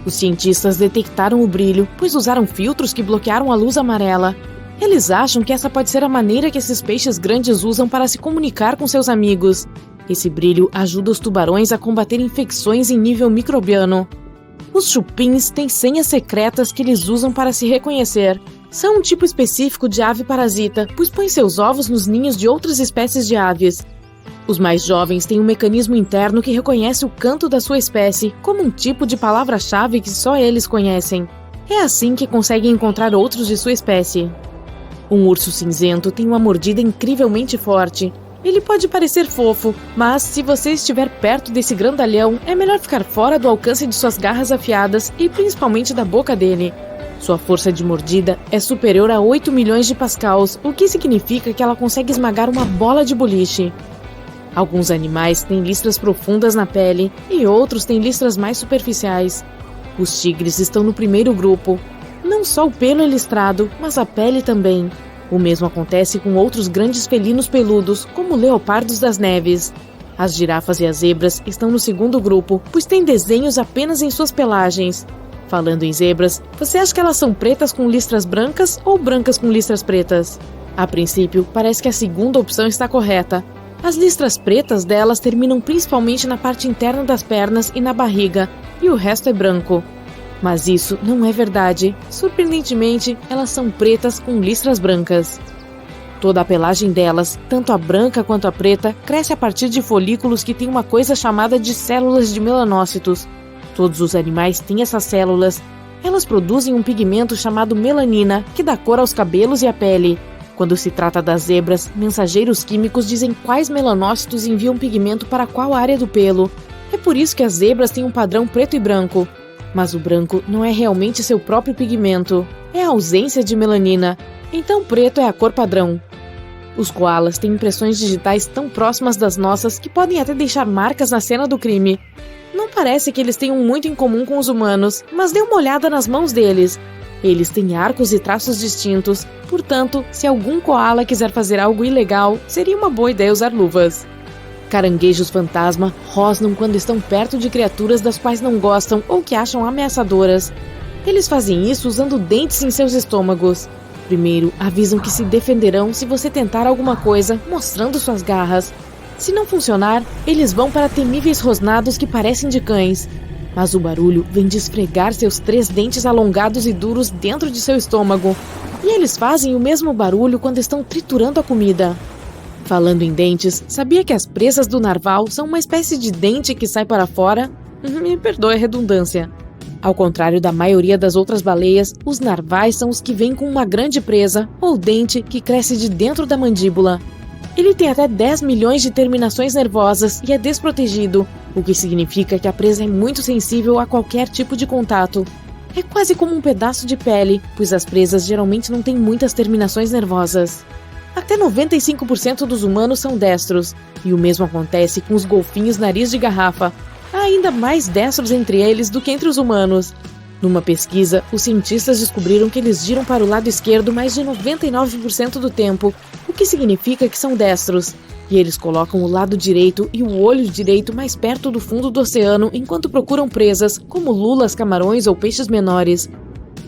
Os cientistas detectaram o brilho, pois usaram filtros que bloquearam a luz amarela. Eles acham que essa pode ser a maneira que esses peixes grandes usam para se comunicar com seus amigos. Esse brilho ajuda os tubarões a combater infecções em nível microbiano. Os chupins têm senhas secretas que eles usam para se reconhecer. São um tipo específico de ave parasita, pois põem seus ovos nos ninhos de outras espécies de aves. Os mais jovens têm um mecanismo interno que reconhece o canto da sua espécie como um tipo de palavra-chave que só eles conhecem. É assim que conseguem encontrar outros de sua espécie. Um urso cinzento tem uma mordida incrivelmente forte. Ele pode parecer fofo, mas se você estiver perto desse grandalhão, é melhor ficar fora do alcance de suas garras afiadas e principalmente da boca dele. Sua força de mordida é superior a 8 milhões de pascals, o que significa que ela consegue esmagar uma bola de boliche. Alguns animais têm listras profundas na pele e outros têm listras mais superficiais. Os tigres estão no primeiro grupo. Não só o pelo é listrado, mas a pele também. O mesmo acontece com outros grandes felinos peludos, como leopardos das neves. As girafas e as zebras estão no segundo grupo, pois têm desenhos apenas em suas pelagens. Falando em zebras, você acha que elas são pretas com listras brancas ou brancas com listras pretas? A princípio, parece que a segunda opção está correta. As listras pretas delas terminam principalmente na parte interna das pernas e na barriga, e o resto é branco. Mas isso não é verdade. Surpreendentemente, elas são pretas com listras brancas. Toda a pelagem delas, tanto a branca quanto a preta, cresce a partir de folículos que têm uma coisa chamada de células de melanócitos. Todos os animais têm essas células. Elas produzem um pigmento chamado melanina, que dá cor aos cabelos e à pele. Quando se trata das zebras, mensageiros químicos dizem quais melanócitos enviam pigmento para qual área do pelo. É por isso que as zebras têm um padrão preto e branco. Mas o branco não é realmente seu próprio pigmento, é a ausência de melanina. Então preto é a cor padrão. Os koalas têm impressões digitais tão próximas das nossas que podem até deixar marcas na cena do crime. Não parece que eles tenham muito em comum com os humanos, mas dê uma olhada nas mãos deles. Eles têm arcos e traços distintos, portanto, se algum koala quiser fazer algo ilegal, seria uma boa ideia usar luvas. Caranguejos fantasma rosnam quando estão perto de criaturas das quais não gostam ou que acham ameaçadoras. Eles fazem isso usando dentes em seus estômagos. Primeiro, avisam que se defenderão se você tentar alguma coisa, mostrando suas garras. Se não funcionar, eles vão para temíveis rosnados que parecem de cães. Mas o barulho vem de esfregar seus 3 dentes alongados e duros dentro de seu estômago. E eles fazem o mesmo barulho quando estão triturando a comida. Falando em dentes, sabia que as presas do narval são uma espécie de dente que sai para fora? Me perdoe a redundância. Ao contrário da maioria das outras baleias, os narvais são os que vêm com uma grande presa, ou dente, que cresce de dentro da mandíbula. Ele tem até 10 milhões de terminações nervosas e é desprotegido, o que significa que a presa é muito sensível a qualquer tipo de contato. É quase como um pedaço de pele, pois as presas geralmente não têm muitas terminações nervosas. Até 95% dos humanos são destros, e o mesmo acontece com os golfinhos nariz de garrafa. Há ainda mais destros entre eles do que entre os humanos. Numa pesquisa, os cientistas descobriram que eles giram para o lado esquerdo mais de 99% do tempo, o que significa que são destros. E eles colocam o lado direito e o olho direito mais perto do fundo do oceano enquanto procuram presas, como lulas, camarões ou peixes menores.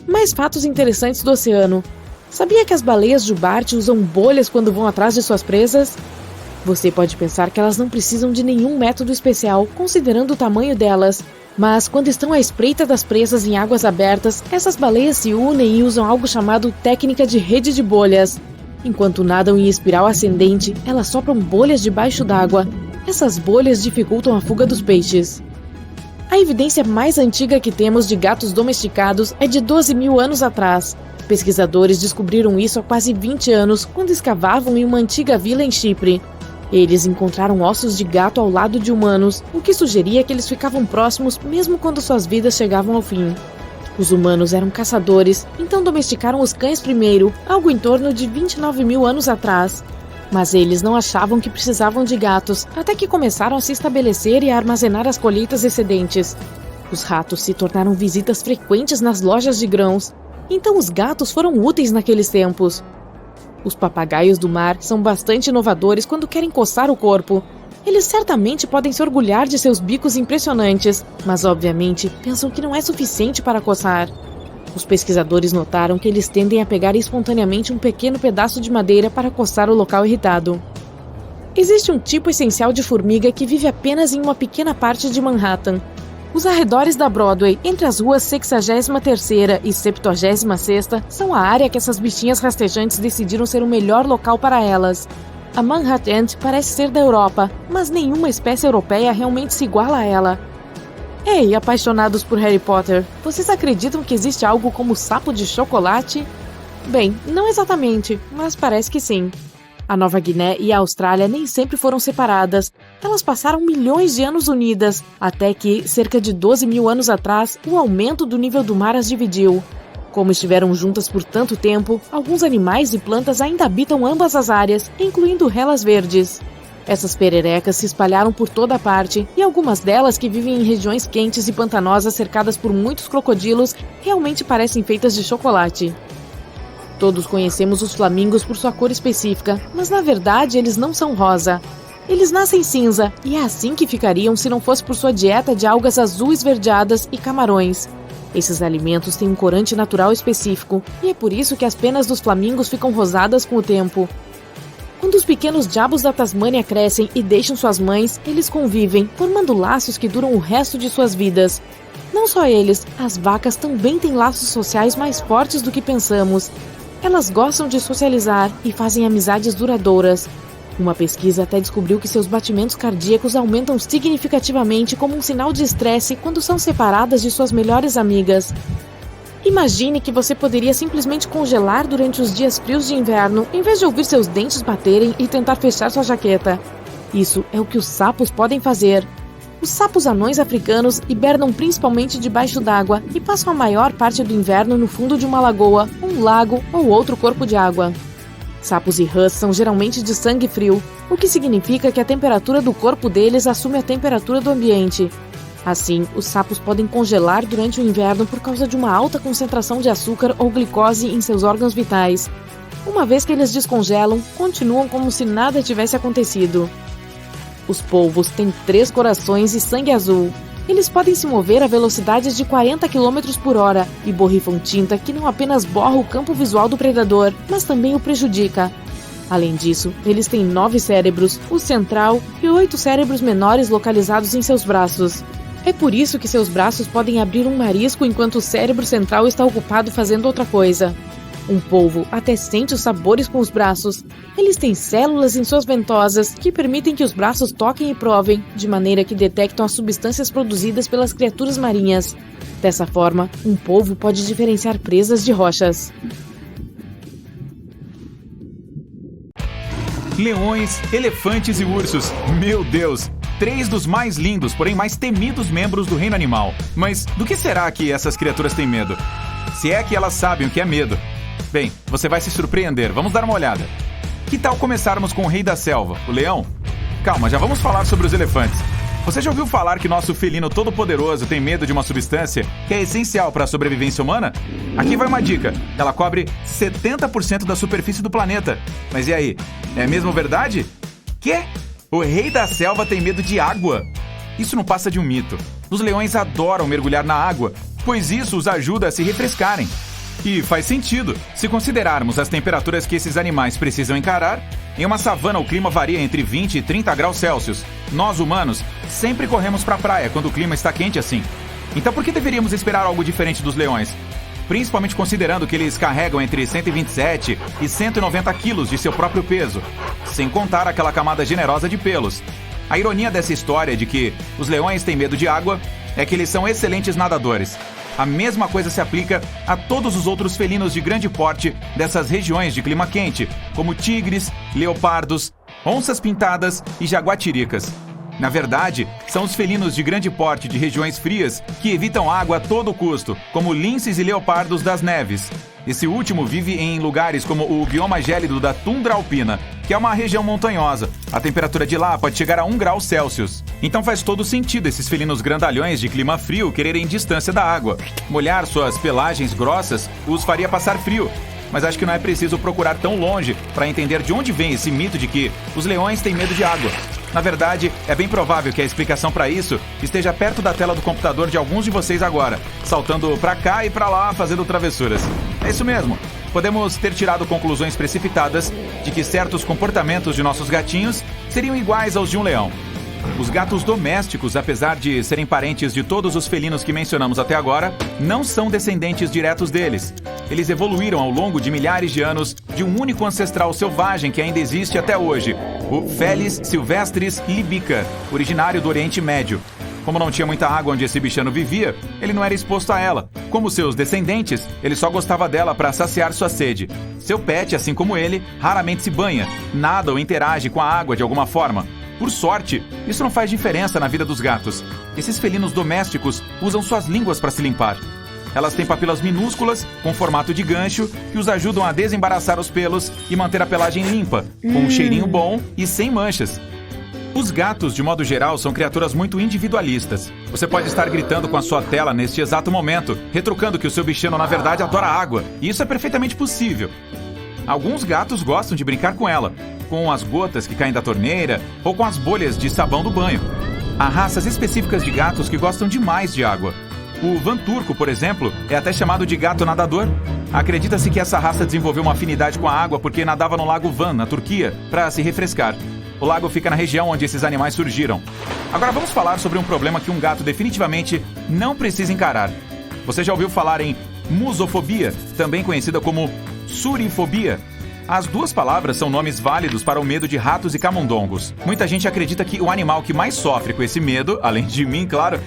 Mais fatos interessantes do oceano. Sabia que as baleias jubarte usam bolhas quando vão atrás de suas presas? Você pode pensar que elas não precisam de nenhum método especial, considerando o tamanho delas. Mas, quando estão à espreita das presas em águas abertas, essas baleias se unem e usam algo chamado técnica de rede de bolhas. Enquanto nadam em espiral ascendente, elas sopram bolhas debaixo d'água. Essas bolhas dificultam a fuga dos peixes. A evidência mais antiga que temos de gatos domesticados é de 12 mil anos atrás. Pesquisadores descobriram isso há quase 20 anos, quando escavavam em uma antiga vila em Chipre. Eles encontraram ossos de gato ao lado de humanos, o que sugeria que eles ficavam próximos mesmo quando suas vidas chegavam ao fim. Os humanos eram caçadores, então domesticaram os cães primeiro, algo em torno de 29 mil anos atrás. Mas eles não achavam que precisavam de gatos, até que começaram a se estabelecer e a armazenar as colheitas excedentes. Os ratos se tornaram visitas frequentes nas lojas de grãos, então os gatos foram úteis naqueles tempos. Os papagaios do mar são bastante inovadores quando querem coçar o corpo. Eles certamente podem se orgulhar de seus bicos impressionantes, mas obviamente pensam que não é suficiente para coçar. Os pesquisadores notaram que eles tendem a pegar espontaneamente um pequeno pedaço de madeira para coçar o local irritado. Existe um tipo essencial de formiga que vive apenas em uma pequena parte de Manhattan. Os arredores da Broadway, entre as ruas 63ª e 76ª, são a área que essas bichinhas rastejantes decidiram ser o melhor local para elas. A Manhattan Ant parece ser da Europa, mas nenhuma espécie europeia realmente se iguala a ela. Ei, apaixonados por Harry Potter, vocês acreditam que existe algo como sapo de chocolate? Bem, não exatamente, mas parece que sim. A Nova Guiné e a Austrália nem sempre foram separadas. Elas passaram milhões de anos unidas, até que, cerca de 12 mil anos atrás, o aumento do nível do mar as dividiu. Como estiveram juntas por tanto tempo, alguns animais e plantas ainda habitam ambas as áreas, incluindo relas verdes. Essas pererecas se espalharam por toda parte e algumas delas, que vivem em regiões quentes e pantanosas cercadas por muitos crocodilos, realmente parecem feitas de chocolate. Todos conhecemos os flamingos por sua cor específica, mas na verdade eles não são rosa. Eles nascem cinza, e é assim que ficariam se não fosse por sua dieta de algas azul esverdeadas e camarões. Esses alimentos têm um corante natural específico, e é por isso que as penas dos flamingos ficam rosadas com o tempo. Quando os pequenos diabos da Tasmânia crescem e deixam suas mães, eles convivem, formando laços que duram o resto de suas vidas. Não só eles, as vacas também têm laços sociais mais fortes do que pensamos. Elas gostam de socializar e fazem amizades duradouras. Uma pesquisa até descobriu que seus batimentos cardíacos aumentam significativamente como um sinal de estresse quando são separadas de suas melhores amigas. Imagine que você poderia simplesmente congelar durante os dias frios de inverno, em vez de ouvir seus dentes baterem e tentar fechar sua jaqueta. Isso é o que os sapos podem fazer. Os sapos anões africanos hibernam principalmente debaixo d'água e passam a maior parte do inverno no fundo de uma lagoa, um lago ou outro corpo de água. Sapos e rãs são geralmente de sangue frio, o que significa que a temperatura do corpo deles assume a temperatura do ambiente. Assim, os sapos podem congelar durante o inverno por causa de uma alta concentração de açúcar ou glicose em seus órgãos vitais. Uma vez que eles descongelam, continuam como se nada tivesse acontecido. Os polvos têm 3 corações e sangue azul. Eles podem se mover a velocidades de 40 km por hora e borrifam tinta que não apenas borra o campo visual do predador, mas também o prejudica. Além disso, eles têm 9 cérebros, o central e 8 cérebros menores localizados em seus braços. É por isso que seus braços podem abrir um marisco enquanto o cérebro central está ocupado fazendo outra coisa. Um polvo até sente os sabores com os braços. Eles têm células em suas ventosas que permitem que os braços toquem e provem, de maneira que detectam as substâncias produzidas pelas criaturas marinhas. Dessa forma, um polvo pode diferenciar presas de rochas. Leões, elefantes e ursos. Meu Deus! 3 dos mais lindos, porém mais temidos membros do reino animal. Mas do que será que essas criaturas têm medo? Se é que elas sabem o que é medo. Bem, você vai se surpreender. Vamos dar uma olhada. Que tal começarmos com o rei da selva, o leão? Calma, já vamos falar sobre os elefantes. Você já ouviu falar que nosso felino todo-poderoso tem medo de uma substância que é essencial para a sobrevivência humana? Aqui vai uma dica. Ela cobre 70% da superfície do planeta. Mas e aí? É mesmo verdade? Quê? O rei da selva tem medo de água? Isso não passa de um mito. Os leões adoram mergulhar na água, pois isso os ajuda a se refrescarem. E faz sentido, se considerarmos as temperaturas que esses animais precisam encarar. Em uma savana, o clima varia entre 20 e 30 graus Celsius. Nós, humanos, sempre corremos para a praia quando o clima está quente assim. Então por que deveríamos esperar algo diferente dos leões? Principalmente considerando que eles carregam entre 127 e 190 quilos de seu próprio peso, sem contar aquela camada generosa de pelos. A ironia dessa história de que os leões têm medo de água é que eles são excelentes nadadores. A mesma coisa se aplica a todos os outros felinos de grande porte dessas regiões de clima quente, como tigres, leopardos, onças pintadas e jaguatiricas. Na verdade, são os felinos de grande porte de regiões frias que evitam água a todo custo, como linces e leopardos das neves. Esse último vive em lugares como o bioma gélido da tundra alpina, que é uma região montanhosa. A temperatura de lá pode chegar a 1 grau Celsius. Então faz todo sentido esses felinos grandalhões de clima frio quererem distância da água. Molhar suas pelagens grossas os faria passar frio. Mas acho que não é preciso procurar tão longe para entender de onde vem esse mito de que os leões têm medo de água. Na verdade, é bem provável que a explicação para isso esteja perto da tela do computador de alguns de vocês agora, saltando para cá e para lá fazendo travessuras. É isso mesmo. Podemos ter tirado conclusões precipitadas de que certos comportamentos de nossos gatinhos seriam iguais aos de um leão. Os gatos domésticos, apesar de serem parentes de todos os felinos que mencionamos até agora, não são descendentes diretos deles. Eles evoluíram ao longo de milhares de anos de um único ancestral selvagem que ainda existe até hoje, o Felis silvestris libica, originário do Oriente Médio. Como não tinha muita água onde esse bichano vivia, ele não era exposto a ela. Como seus descendentes, ele só gostava dela para saciar sua sede. Seu pet, assim como ele, raramente se banha, nada ou interage com a água de alguma forma. Por sorte, isso não faz diferença na vida dos gatos. Esses felinos domésticos usam suas línguas para se limpar. Elas têm papilas minúsculas, com formato de gancho, que os ajudam a desembaraçar os pelos e manter a pelagem limpa, com um cheirinho bom e sem manchas. Os gatos, de modo geral, são criaturas muito individualistas. Você pode estar gritando com a sua tela neste exato momento, retrucando que o seu bichinho na verdade adora água, e isso é perfeitamente possível. Alguns gatos gostam de brincar com ela, com as gotas que caem da torneira ou com as bolhas de sabão do banho. Há raças específicas de gatos que gostam demais de água. O Van Turco, por exemplo, é até chamado de gato nadador. Acredita-se que essa raça desenvolveu uma afinidade com a água porque nadava no Lago Van, na Turquia, para se refrescar. O lago fica na região onde esses animais surgiram. Agora vamos falar sobre um problema que um gato definitivamente não precisa encarar. Você já ouviu falar em musofobia, também conhecida como surifobia? As duas palavras são nomes válidos para o medo de ratos e camundongos. Muita gente acredita que o animal que mais sofre com esse medo, além de mim, claro,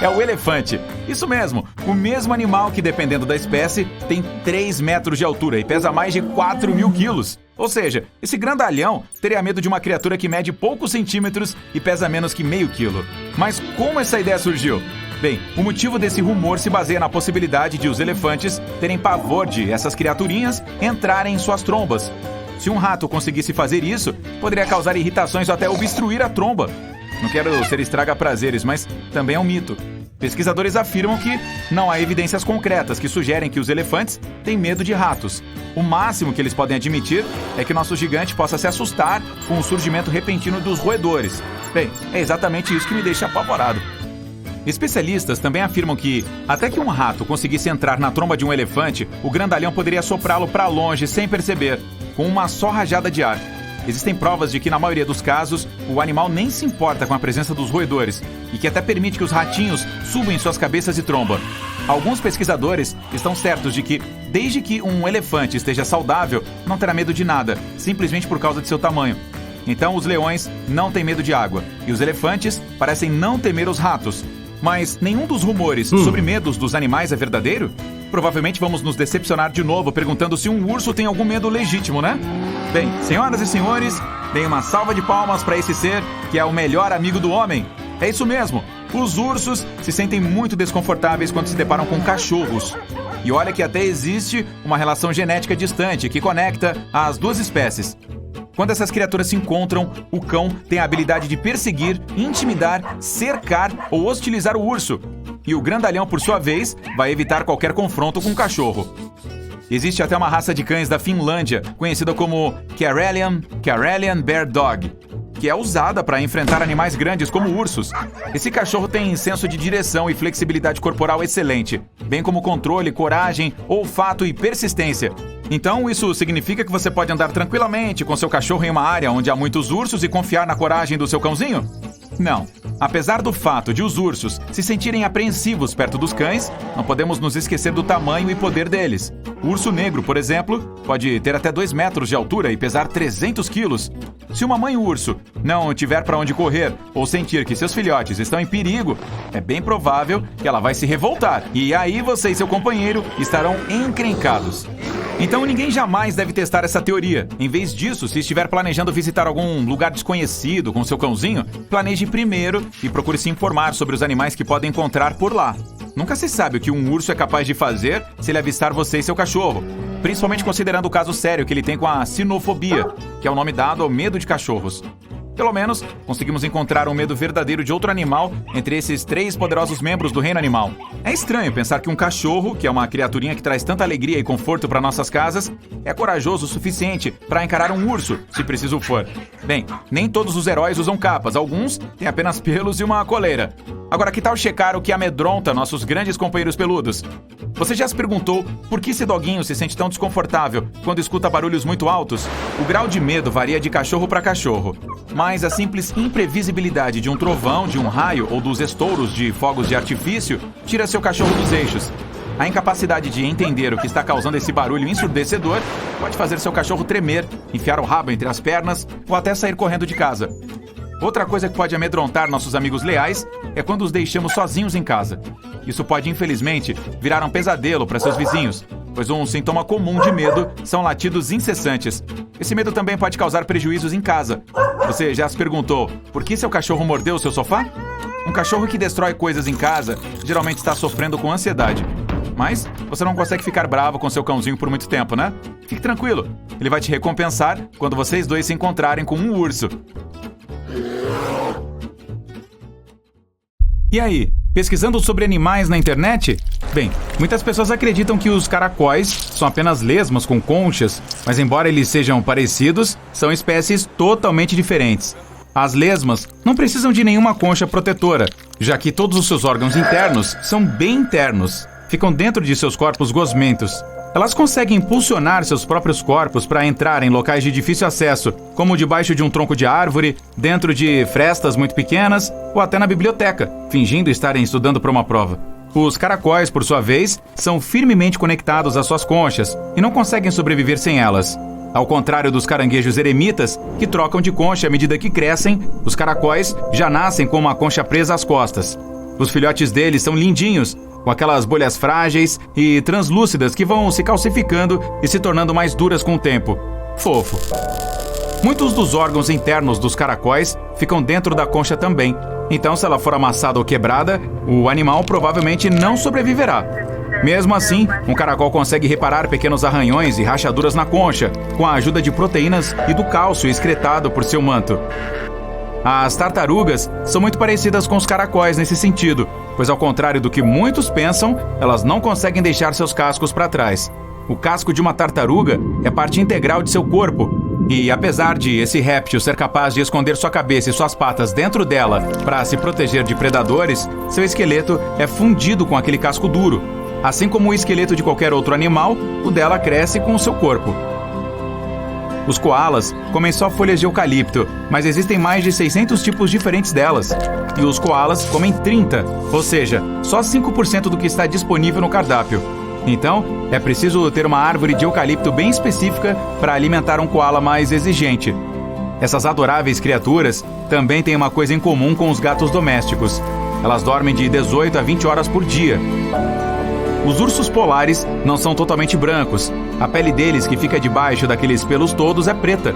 é o elefante. Isso mesmo, o mesmo animal que, dependendo da espécie, tem 3 metros de altura e pesa mais de 4.000 quilos. Ou seja, esse grandalhão teria medo de uma criatura que mede poucos centímetros e pesa menos que meio quilo. Mas como essa ideia surgiu? Bem, o motivo desse rumor se baseia na possibilidade de os elefantes terem pavor de essas criaturinhas entrarem em suas trombas. Se um rato conseguisse fazer isso, poderia causar irritações ou até obstruir a tromba. Não quero ser estraga-prazeres, mas também é um mito. Pesquisadores afirmam que não há evidências concretas que sugerem que os elefantes têm medo de ratos. O máximo que eles podem admitir é que nosso gigante possa se assustar com o surgimento repentino dos roedores. Bem, é exatamente isso que me deixa apavorado. Especialistas também afirmam que, até que um rato conseguisse entrar na tromba de um elefante, o grandalhão poderia soprá-lo para longe sem perceber, com uma só rajada de ar. Existem provas de que, na maioria dos casos, o animal nem se importa com a presença dos roedores e que até permite que os ratinhos subam em suas cabeças e tromba. Alguns pesquisadores estão certos de que, desde que um elefante esteja saudável, não terá medo de nada, simplesmente por causa de seu tamanho. Então, os leões não têm medo de água e os elefantes parecem não temer os ratos. Mas nenhum dos rumores sobre medos dos animais é verdadeiro? Provavelmente vamos nos decepcionar de novo perguntando se um urso tem algum medo legítimo, né? Bem, senhoras e senhores, deem uma salva de palmas para esse ser que é o melhor amigo do homem. É isso mesmo, os ursos se sentem muito desconfortáveis quando se deparam com cachorros. E olha que até existe uma relação genética distante que conecta as duas espécies. Quando essas criaturas se encontram, o cão tem a habilidade de perseguir, intimidar, cercar ou hostilizar o urso. E o grandalhão, por sua vez, vai evitar qualquer confronto com o cachorro. Existe até uma raça de cães da Finlândia, conhecida como Karelian Bear Dog, que é usada para enfrentar animais grandes como ursos. Esse cachorro tem senso de direção e flexibilidade corporal excelente, bem como controle, coragem, olfato e persistência. Então, isso significa que você pode andar tranquilamente com seu cachorro em uma área onde há muitos ursos e confiar na coragem do seu cãozinho? Não. Apesar do fato de os ursos se sentirem apreensivos perto dos cães, não podemos nos esquecer do tamanho e poder deles. O urso negro, por exemplo, pode ter até 2 metros de altura e pesar 300 quilos. Se uma mãe urso não tiver para onde correr ou sentir que seus filhotes estão em perigo, é bem provável que ela vai se revoltar. E aí você e seu companheiro estarão encrencados. Então ninguém jamais deve testar essa teoria. Em vez disso, se estiver planejando visitar algum lugar desconhecido com seu cãozinho, planeje primeiro e procure se informar sobre os animais que podem encontrar por lá. Nunca se sabe o que um urso é capaz de fazer se ele avistar você e seu cachorro, principalmente considerando o caso sério que ele tem com a sinofobia, que é o nome dado ao medo de cachorros. Pelo menos, conseguimos encontrar um medo verdadeiro de outro animal entre esses 3 poderosos membros do reino animal. É estranho pensar que um cachorro, que é uma criaturinha que traz tanta alegria e conforto para nossas casas, é corajoso o suficiente para encarar um urso, se preciso for. Bem, nem todos os heróis usam capas, alguns têm apenas pelos e uma coleira. Agora, que tal checar o que amedronta nossos grandes companheiros peludos? Você já se perguntou por que esse doguinho se sente tão desconfortável quando escuta barulhos muito altos? O grau de medo varia de cachorro para cachorro, mas a simples imprevisibilidade de um trovão, de um raio ou dos estouros de fogos de artifício tira seu cachorro dos eixos. A incapacidade de entender o que está causando esse barulho ensurdecedor pode fazer seu cachorro tremer, enfiar o rabo entre as pernas ou até sair correndo de casa. Outra coisa que pode amedrontar nossos amigos leais é quando os deixamos sozinhos em casa. Isso pode, infelizmente, virar um pesadelo para seus vizinhos, pois um sintoma comum de medo são latidos incessantes. Esse medo também pode causar prejuízos em casa. Você já se perguntou por que seu cachorro mordeu o seu sofá? Um cachorro que destrói coisas em casa geralmente está sofrendo com ansiedade. Mas você não consegue ficar bravo com seu cãozinho por muito tempo, né? Fique tranquilo, ele vai te recompensar quando vocês dois se encontrarem com um urso. E aí, pesquisando sobre animais na internet? Bem, muitas pessoas acreditam que os caracóis são apenas lesmas com conchas, mas embora eles sejam parecidos, são espécies totalmente diferentes. As lesmas não precisam de nenhuma concha protetora, já que todos os seus órgãos internos são bem internos, ficam dentro de seus corpos gosmentos. Elas conseguem impulsionar seus próprios corpos para entrar em locais de difícil acesso, como debaixo de um tronco de árvore, dentro de frestas muito pequenas ou até na biblioteca, fingindo estarem estudando para uma prova. Os caracóis, por sua vez, são firmemente conectados às suas conchas e não conseguem sobreviver sem elas. Ao contrário dos caranguejos eremitas, que trocam de concha à medida que crescem, os caracóis já nascem com uma concha presa às costas. Os filhotes deles são lindinhos, com aquelas bolhas frágeis e translúcidas que vão se calcificando e se tornando mais duras com o tempo. Fofo. Muitos dos órgãos internos dos caracóis ficam dentro da concha também. Então, se ela for amassada ou quebrada, o animal provavelmente não sobreviverá. Mesmo assim, um caracol consegue reparar pequenos arranhões e rachaduras na concha, com a ajuda de proteínas e do cálcio excretado por seu manto. As tartarugas são muito parecidas com os caracóis nesse sentido, pois ao contrário do que muitos pensam, elas não conseguem deixar seus cascos para trás. O casco de uma tartaruga é parte integral de seu corpo, e apesar de esse réptil ser capaz de esconder sua cabeça e suas patas dentro dela para se proteger de predadores, seu esqueleto é fundido com aquele casco duro. Assim como o esqueleto de qualquer outro animal, o dela cresce com o seu corpo. Os koalas comem só folhas de eucalipto, mas existem mais de 600 tipos diferentes delas. E os koalas comem 30, ou seja, só 5% do que está disponível no cardápio. Então, é preciso ter uma árvore de eucalipto bem específica para alimentar um koala mais exigente. Essas adoráveis criaturas também têm uma coisa em comum com os gatos domésticos. Elas dormem de 18 a 20 horas por dia. Os ursos polares não são totalmente brancos. A pele deles, que fica debaixo daqueles pelos todos, é preta.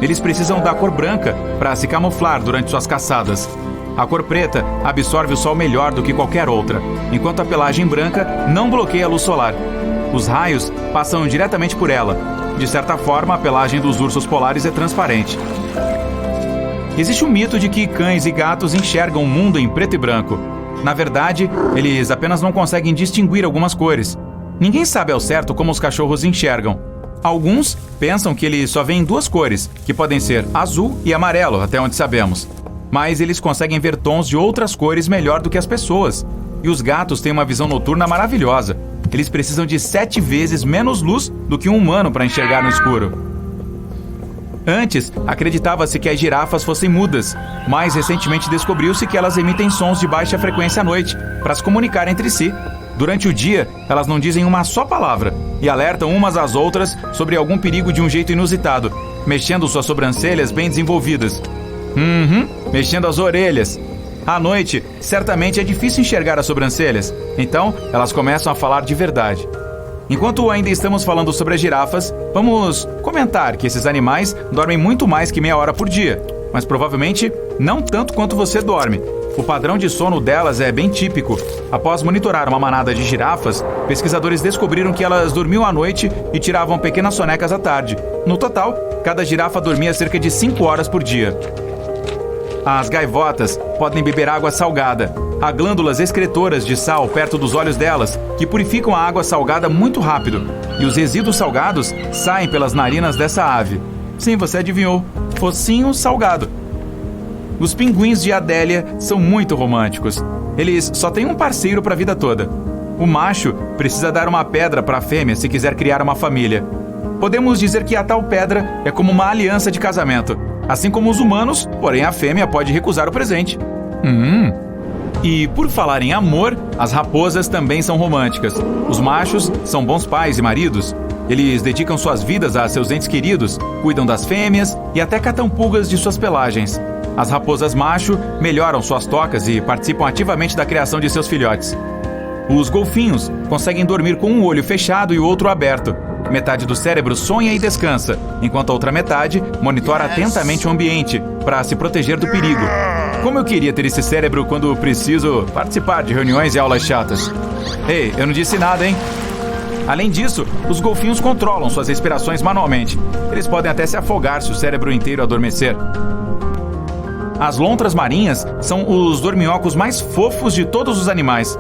Eles precisam da cor branca para se camuflar durante suas caçadas. A cor preta absorve o sol melhor do que qualquer outra, enquanto a pelagem branca não bloqueia a luz solar. Os raios passam diretamente por ela. De certa forma, a pelagem dos ursos polares é transparente. Existe um mito de que cães e gatos enxergam o mundo em preto e branco. Na verdade, eles apenas não conseguem distinguir algumas cores. Ninguém sabe ao certo como os cachorros enxergam. Alguns pensam que eles só veem duas cores, que podem ser azul e amarelo, até onde sabemos. Mas eles conseguem ver tons de outras cores melhor do que as pessoas. E os gatos têm uma visão noturna maravilhosa. Eles precisam de 7 vezes menos luz do que um humano para enxergar no escuro. Antes, acreditava-se que as girafas fossem mudas, mas recentemente descobriu-se que elas emitem sons de baixa frequência à noite, para se comunicar entre si. Durante o dia, elas não dizem uma só palavra e alertam umas às outras sobre algum perigo de um jeito inusitado, mexendo suas sobrancelhas bem desenvolvidas. Mexendo as orelhas. À noite, certamente é difícil enxergar as sobrancelhas, então elas começam a falar de verdade. Enquanto ainda estamos falando sobre as girafas, vamos comentar que esses animais dormem muito mais que meia hora por dia, mas provavelmente não tanto quanto você dorme. O padrão de sono delas é bem típico. Após monitorar uma manada de girafas, pesquisadores descobriram que elas dormiam à noite e tiravam pequenas sonecas à tarde. No total, cada girafa dormia cerca de 5 horas por dia. As gaivotas podem beber água salgada. Há glândulas excretoras de sal perto dos olhos delas, que purificam a água salgada muito rápido. E os resíduos salgados saem pelas narinas dessa ave. Sim, você adivinhou. Focinho salgado. Os pinguins de Adélia são muito românticos. Eles só têm um parceiro para a vida toda. O macho precisa dar uma pedra para a fêmea se quiser criar uma família. Podemos dizer que a tal pedra é como uma aliança de casamento. Assim como os humanos, porém a fêmea pode recusar o presente. E por falar em amor, as raposas também são românticas. Os machos são bons pais e maridos. Eles dedicam suas vidas a seus entes queridos, cuidam das fêmeas e até catam pulgas de suas pelagens. As raposas macho melhoram suas tocas e participam ativamente da criação de seus filhotes. Os golfinhos conseguem dormir com um olho fechado e o outro aberto. Metade do cérebro sonha e descansa, enquanto a outra metade monitora atentamente o ambiente para se proteger do perigo. Como eu queria ter esse cérebro quando preciso participar de reuniões e aulas chatas. Ei, eu não disse nada, hein? Além disso, os golfinhos controlam suas respirações manualmente. Eles podem até se afogar se o cérebro inteiro adormecer. As lontras marinhas são os dorminhocos mais fofos de todos os animais.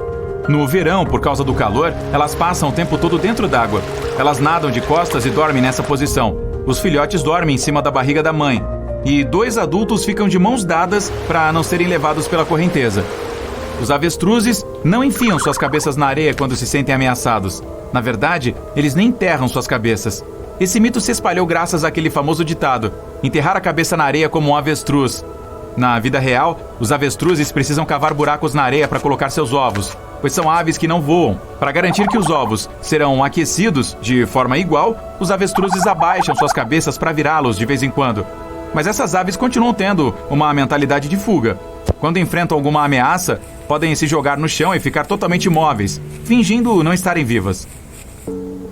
No verão, por causa do calor, elas passam o tempo todo dentro d'água. Elas nadam de costas e dormem nessa posição. Os filhotes dormem em cima da barriga da mãe. E 2 adultos ficam de mãos dadas para não serem levados pela correnteza. Os avestruzes não enfiam suas cabeças na areia quando se sentem ameaçados. Na verdade, eles nem enterram suas cabeças. Esse mito se espalhou graças àquele famoso ditado: enterrar a cabeça na areia como um avestruz. Na vida real, os avestruzes precisam cavar buracos na areia para colocar seus ovos, pois são aves que não voam. Para garantir que os ovos serão aquecidos de forma igual, os avestruzes abaixam suas cabeças para virá-los de vez em quando. Mas essas aves continuam tendo uma mentalidade de fuga. Quando enfrentam alguma ameaça, podem se jogar no chão e ficar totalmente imóveis, fingindo não estarem vivas.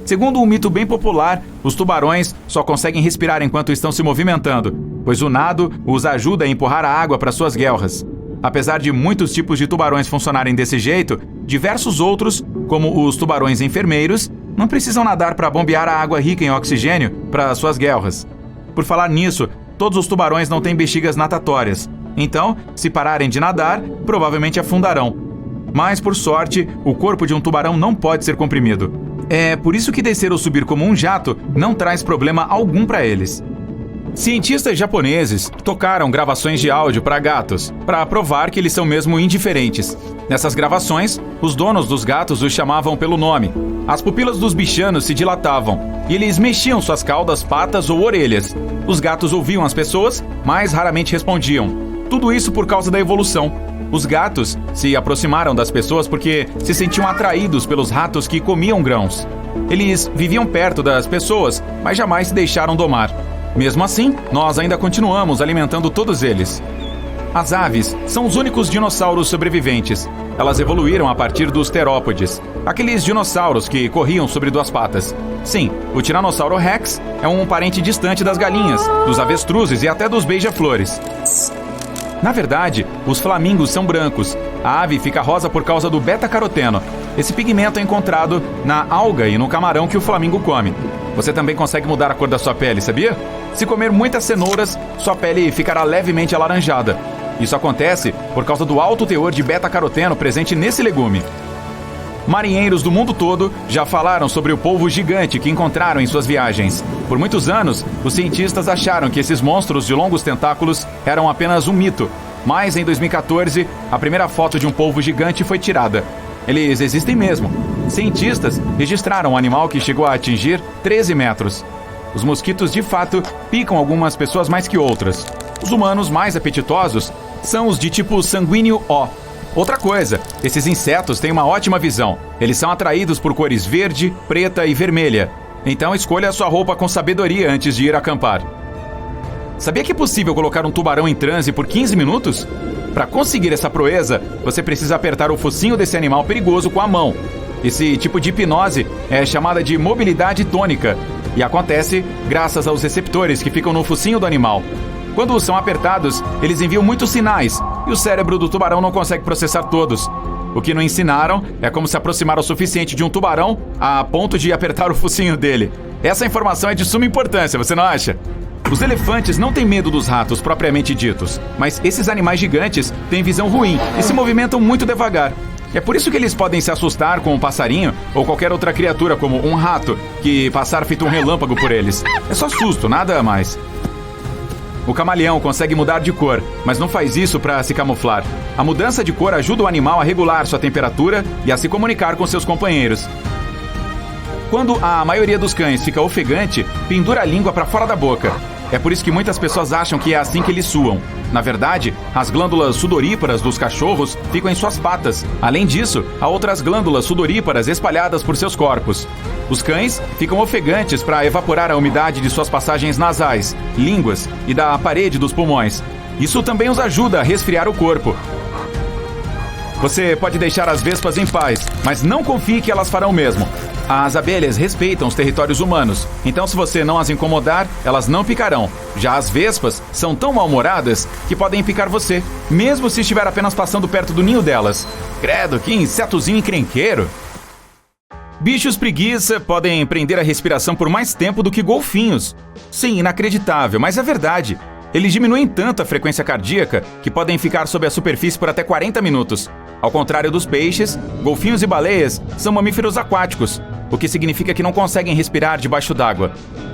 Segundo um mito bem popular, os tubarões só conseguem respirar enquanto estão se movimentando, pois o nado os ajuda a empurrar a água para suas guelras. Apesar de muitos tipos de tubarões funcionarem desse jeito, diversos outros, como os tubarões enfermeiros, não precisam nadar para bombear a água rica em oxigênio para suas guelras. Por falar nisso, todos os tubarões não têm bexigas natatórias. Então, se pararem de nadar, provavelmente afundarão. Mas, por sorte, o corpo de um tubarão não pode ser comprimido. É por isso que descer ou subir como um jato não traz problema algum para eles. Cientistas japoneses tocaram gravações de áudio para gatos, para provar que eles são mesmo indiferentes. Nessas gravações, os donos dos gatos os chamavam pelo nome. As pupilas dos bichanos se dilatavam e eles mexiam suas caudas, patas ou orelhas. Os gatos ouviam as pessoas, mas raramente respondiam. Tudo isso por causa da evolução. Os gatos se aproximaram das pessoas porque se sentiam atraídos pelos ratos que comiam grãos. Eles viviam perto das pessoas, mas jamais se deixaram domar. Mesmo assim, nós ainda continuamos alimentando todos eles. As aves são os únicos dinossauros sobreviventes. Elas evoluíram a partir dos terópodes, aqueles dinossauros que corriam sobre 2 patas. Sim, o Tiranossauro Rex é um parente distante das galinhas, dos avestruzes e até dos beija-flores. Na verdade, os flamingos são brancos. A ave fica rosa por causa do beta-caroteno. Esse pigmento é encontrado na alga e no camarão que o flamingo come. Você também consegue mudar a cor da sua pele, sabia? Se comer muitas cenouras, sua pele ficará levemente alaranjada. Isso acontece por causa do alto teor de beta-caroteno presente nesse legume. Marinheiros do mundo todo já falaram sobre o polvo gigante que encontraram em suas viagens. Por muitos anos, os cientistas acharam que esses monstros de longos tentáculos eram apenas um mito. Mas em 2014, a primeira foto de um polvo gigante foi tirada. Eles existem mesmo. Cientistas registraram um animal que chegou a atingir 13 metros. Os mosquitos, de fato, picam algumas pessoas mais que outras. Os humanos mais apetitosos são os de tipo sanguíneo O. Outra coisa, esses insetos têm uma ótima visão. Eles são atraídos por cores verde, preta e vermelha. Então escolha a sua roupa com sabedoria antes de ir acampar. Sabia que é possível colocar um tubarão em transe por 15 minutos? Para conseguir essa proeza, você precisa apertar o focinho desse animal perigoso com a mão. Esse tipo de hipnose é chamada de mobilidade tônica e acontece graças aos receptores que ficam no focinho do animal. Quando são apertados, eles enviam muitos sinais e o cérebro do tubarão não consegue processar todos. O que não ensinaram é como se aproximar o suficiente de um tubarão a ponto de apertar o focinho dele. Essa informação é de suma importância, você não acha? Os elefantes não têm medo dos ratos propriamente ditos, mas esses animais gigantes têm visão ruim e se movimentam muito devagar. É por isso que eles podem se assustar com um passarinho ou qualquer outra criatura como um rato que passar feito um relâmpago por eles. É só susto, nada mais. O camaleão consegue mudar de cor, mas não faz isso para se camuflar. A mudança de cor ajuda o animal a regular sua temperatura e a se comunicar com seus companheiros. Quando a maioria dos cães fica ofegante, pendura a língua para fora da boca. É por isso que muitas pessoas acham que é assim que eles suam. Na verdade, as glândulas sudoríparas dos cachorros ficam em suas patas. Além disso, há outras glândulas sudoríparas espalhadas por seus corpos. Os cães ficam ofegantes para evaporar a umidade de suas passagens nasais, línguas e da parede dos pulmões. Isso também os ajuda a resfriar o corpo. Você pode deixar as vespas em paz, mas não confie que elas farão o mesmo. As abelhas respeitam os territórios humanos, então se você não as incomodar, elas não picarão. Já as vespas são tão mal-humoradas que podem picar você, mesmo se estiver apenas passando perto do ninho delas. Credo, que insetozinho encrenqueiro! Bichos preguiça podem prender a respiração por mais tempo do que golfinhos. Sim, inacreditável, mas é verdade. Eles diminuem tanto a frequência cardíaca que podem ficar sob a superfície por até 40 minutos. Ao contrário dos peixes, golfinhos e baleias são mamíferos aquáticos, o que significa que não conseguem respirar debaixo d'água.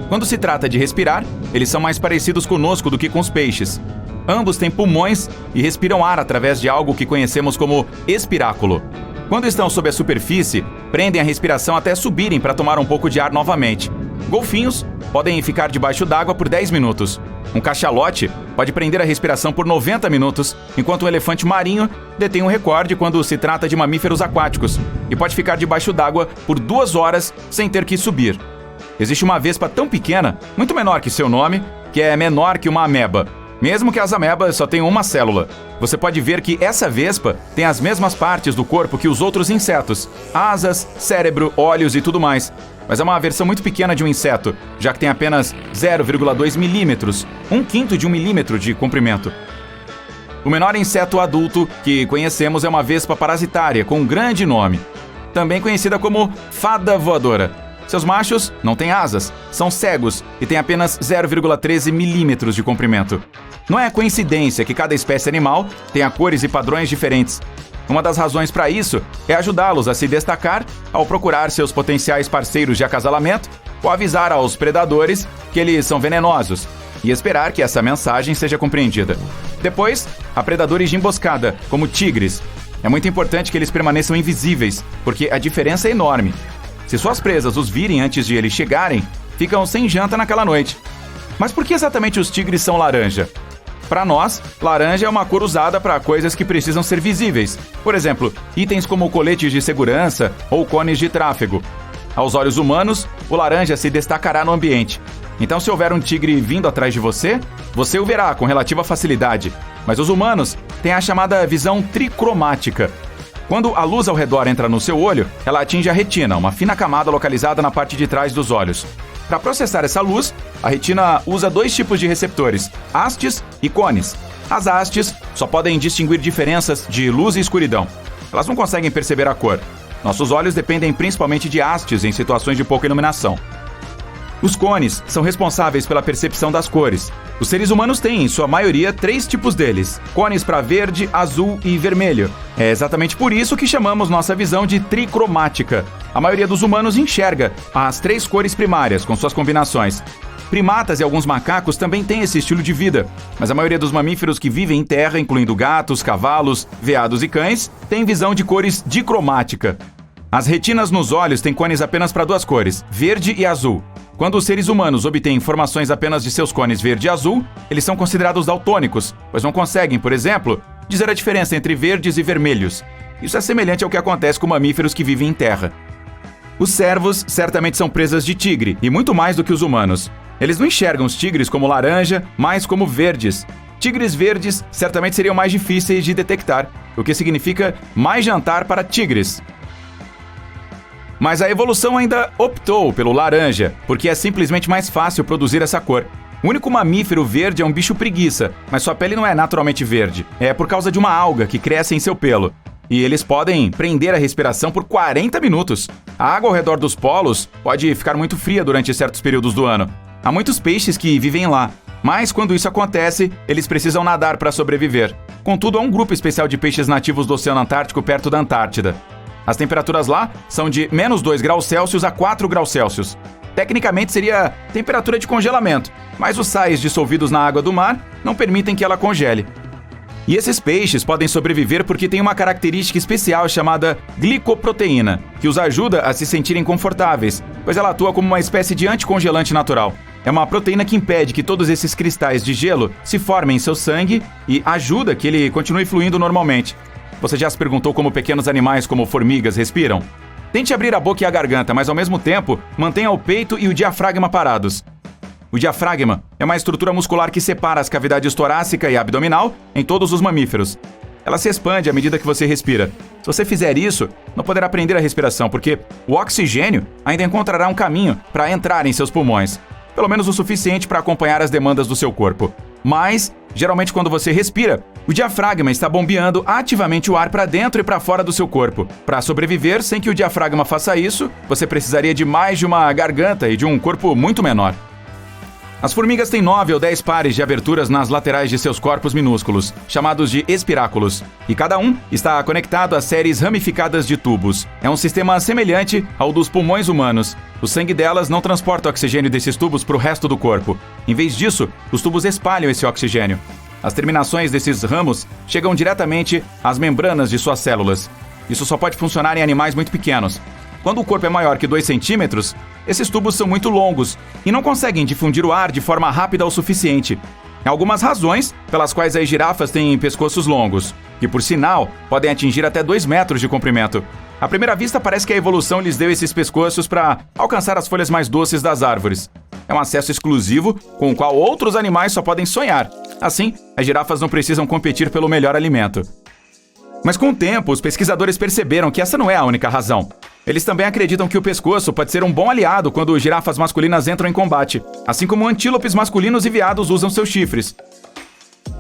Quando se trata de respirar, eles são mais parecidos conosco do que com os peixes. Ambos têm pulmões e respiram ar através de algo que conhecemos como espiráculo. Quando estão sob a superfície, prendem a respiração até subirem para tomar um pouco de ar novamente. Golfinhos podem ficar debaixo d'água por 10 minutos. Um cachalote pode prender a respiração por 90 minutos, enquanto um elefante marinho detém um recorde quando se trata de mamíferos aquáticos e pode ficar debaixo d'água por 2 horas sem ter que subir. Existe uma vespa tão pequena, muito menor que seu nome, que é menor que uma ameba. Mesmo que as amebas só tenham uma célula. Você pode ver que essa vespa tem as mesmas partes do corpo que os outros insetos: asas, cérebro, olhos e tudo mais. Mas é uma versão muito pequena de um inseto, já que tem apenas 0,2 milímetros, 1/5 de 1 milímetro de comprimento. O menor inseto adulto que conhecemos é uma vespa parasitária com um grande nome, também conhecida como fada voadora. Seus machos não têm asas, são cegos e têm apenas 0,13 milímetros de comprimento. Não é coincidência que cada espécie animal tenha cores e padrões diferentes. Uma das razões para isso é ajudá-los a se destacar ao procurar seus potenciais parceiros de acasalamento ou avisar aos predadores que eles são venenosos e esperar que essa mensagem seja compreendida. Depois, há predadores de emboscada, como tigres. É muito importante que eles permaneçam invisíveis, porque a diferença é enorme. Se suas presas os virem antes de eles chegarem, ficam sem janta naquela noite. Mas por que exatamente os tigres são laranja? Para nós, laranja é uma cor usada para coisas que precisam ser visíveis. Por exemplo, itens como coletes de segurança ou cones de tráfego. Aos olhos humanos, o laranja se destacará no ambiente. Então, se houver um tigre vindo atrás de você, você o verá com relativa facilidade. Mas os humanos têm a chamada visão tricromática. Quando a luz ao redor entra no seu olho, ela atinge a retina, uma fina camada localizada na parte de trás dos olhos. Para processar essa luz, a retina usa 2 tipos de receptores, hastes e cones. As hastes só podem distinguir diferenças de luz e escuridão. Elas não conseguem perceber a cor. Nossos olhos dependem principalmente de hastes em situações de pouca iluminação. Os cones são responsáveis pela percepção das cores. Os seres humanos têm, em sua maioria, 3 tipos deles: cones para verde, azul e vermelho. É exatamente por isso que chamamos nossa visão de tricromática. A maioria dos humanos enxerga as 3 cores primárias, com suas combinações. Primatas e alguns macacos também têm esse estilo de vida, mas a maioria dos mamíferos que vivem em terra, incluindo gatos, cavalos, veados e cães, tem visão de cores dicromática. As retinas nos olhos têm cones apenas para 2 cores, verde e azul. Quando os seres humanos obtêm informações apenas de seus cones verde e azul, eles são considerados daltônicos, pois não conseguem, por exemplo, dizer a diferença entre verdes e vermelhos. Isso é semelhante ao que acontece com mamíferos que vivem em terra. Os cervos certamente são presas de tigre, e muito mais do que os humanos. Eles não enxergam os tigres como laranja, mas como verdes. Tigres verdes certamente seriam mais difíceis de detectar, o que significa mais jantar para tigres. Mas a evolução ainda optou pelo laranja, porque é simplesmente mais fácil produzir essa cor. O único mamífero verde é um bicho preguiça, mas sua pele não é naturalmente verde. É por causa de uma alga que cresce em seu pelo. E eles podem prender a respiração por 40 minutos. A água ao redor dos polos pode ficar muito fria durante certos períodos do ano. Há muitos peixes que vivem lá, mas quando isso acontece, eles precisam nadar para sobreviver. Contudo, há um grupo especial de peixes nativos do Oceano Antártico perto da Antártida. As temperaturas lá são de -2 graus Celsius a 4 graus Celsius. Tecnicamente seria temperatura de congelamento, mas os sais dissolvidos na água do mar não permitem que ela congele. E esses peixes podem sobreviver porque têm uma característica especial chamada glicoproteína, que os ajuda a se sentirem confortáveis, pois ela atua como uma espécie de anticongelante natural. É uma proteína que impede que todos esses cristais de gelo se formem em seu sangue e ajuda que ele continue fluindo normalmente. Você já se perguntou como pequenos animais como formigas respiram? Tente abrir a boca e a garganta, mas ao mesmo tempo mantenha o peito e o diafragma parados. O diafragma é uma estrutura muscular que separa as cavidades torácica e abdominal em todos os mamíferos. Ela se expande à medida que você respira. Se você fizer isso, não poderá prender a respiração, porque o oxigênio ainda encontrará um caminho para entrar em seus pulmões. Pelo menos o suficiente para acompanhar as demandas do seu corpo. Mas, geralmente quando você respira, o diafragma está bombeando ativamente o ar para dentro e para fora do seu corpo. Para sobreviver sem que o diafragma faça isso, você precisaria de mais de uma garganta e de um corpo muito menor. As formigas têm 9 ou 10 pares de aberturas nas laterais de seus corpos minúsculos, chamados de espiráculos, e cada um está conectado a séries ramificadas de tubos. É um sistema semelhante ao dos pulmões humanos. O sangue delas não transporta o oxigênio desses tubos para o resto do corpo. Em vez disso, os tubos espalham esse oxigênio. As terminações desses ramos chegam diretamente às membranas de suas células. Isso só pode funcionar em animais muito pequenos. Quando o corpo é maior que 2 centímetros, esses tubos são muito longos e não conseguem difundir o ar de forma rápida o suficiente. Há algumas razões pelas quais as girafas têm pescoços longos, que por sinal podem atingir até 2 metros de comprimento. À primeira vista parece que a evolução lhes deu esses pescoços para alcançar as folhas mais doces das árvores. É um acesso exclusivo com o qual outros animais só podem sonhar. Assim, as girafas não precisam competir pelo melhor alimento. Mas com o tempo, os pesquisadores perceberam que essa não é a única razão. Eles também acreditam que o pescoço pode ser um bom aliado quando girafas masculinas entram em combate, assim como antílopes masculinos e veados usam seus chifres.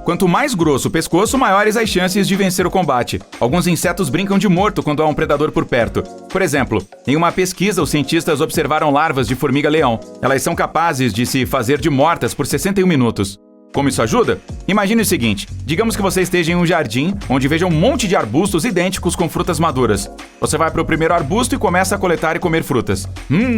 Quanto mais grosso o pescoço, maiores as chances de vencer o combate. Alguns insetos brincam de morto quando há um predador por perto. Por exemplo, em uma pesquisa, os cientistas observaram larvas de formiga-leão. Elas são capazes de se fazer de mortas por 61 minutos. Como isso ajuda? Imagine o seguinte, digamos que você esteja em um jardim onde veja um monte de arbustos idênticos com frutas maduras. Você vai para o primeiro arbusto e começa a coletar e comer frutas.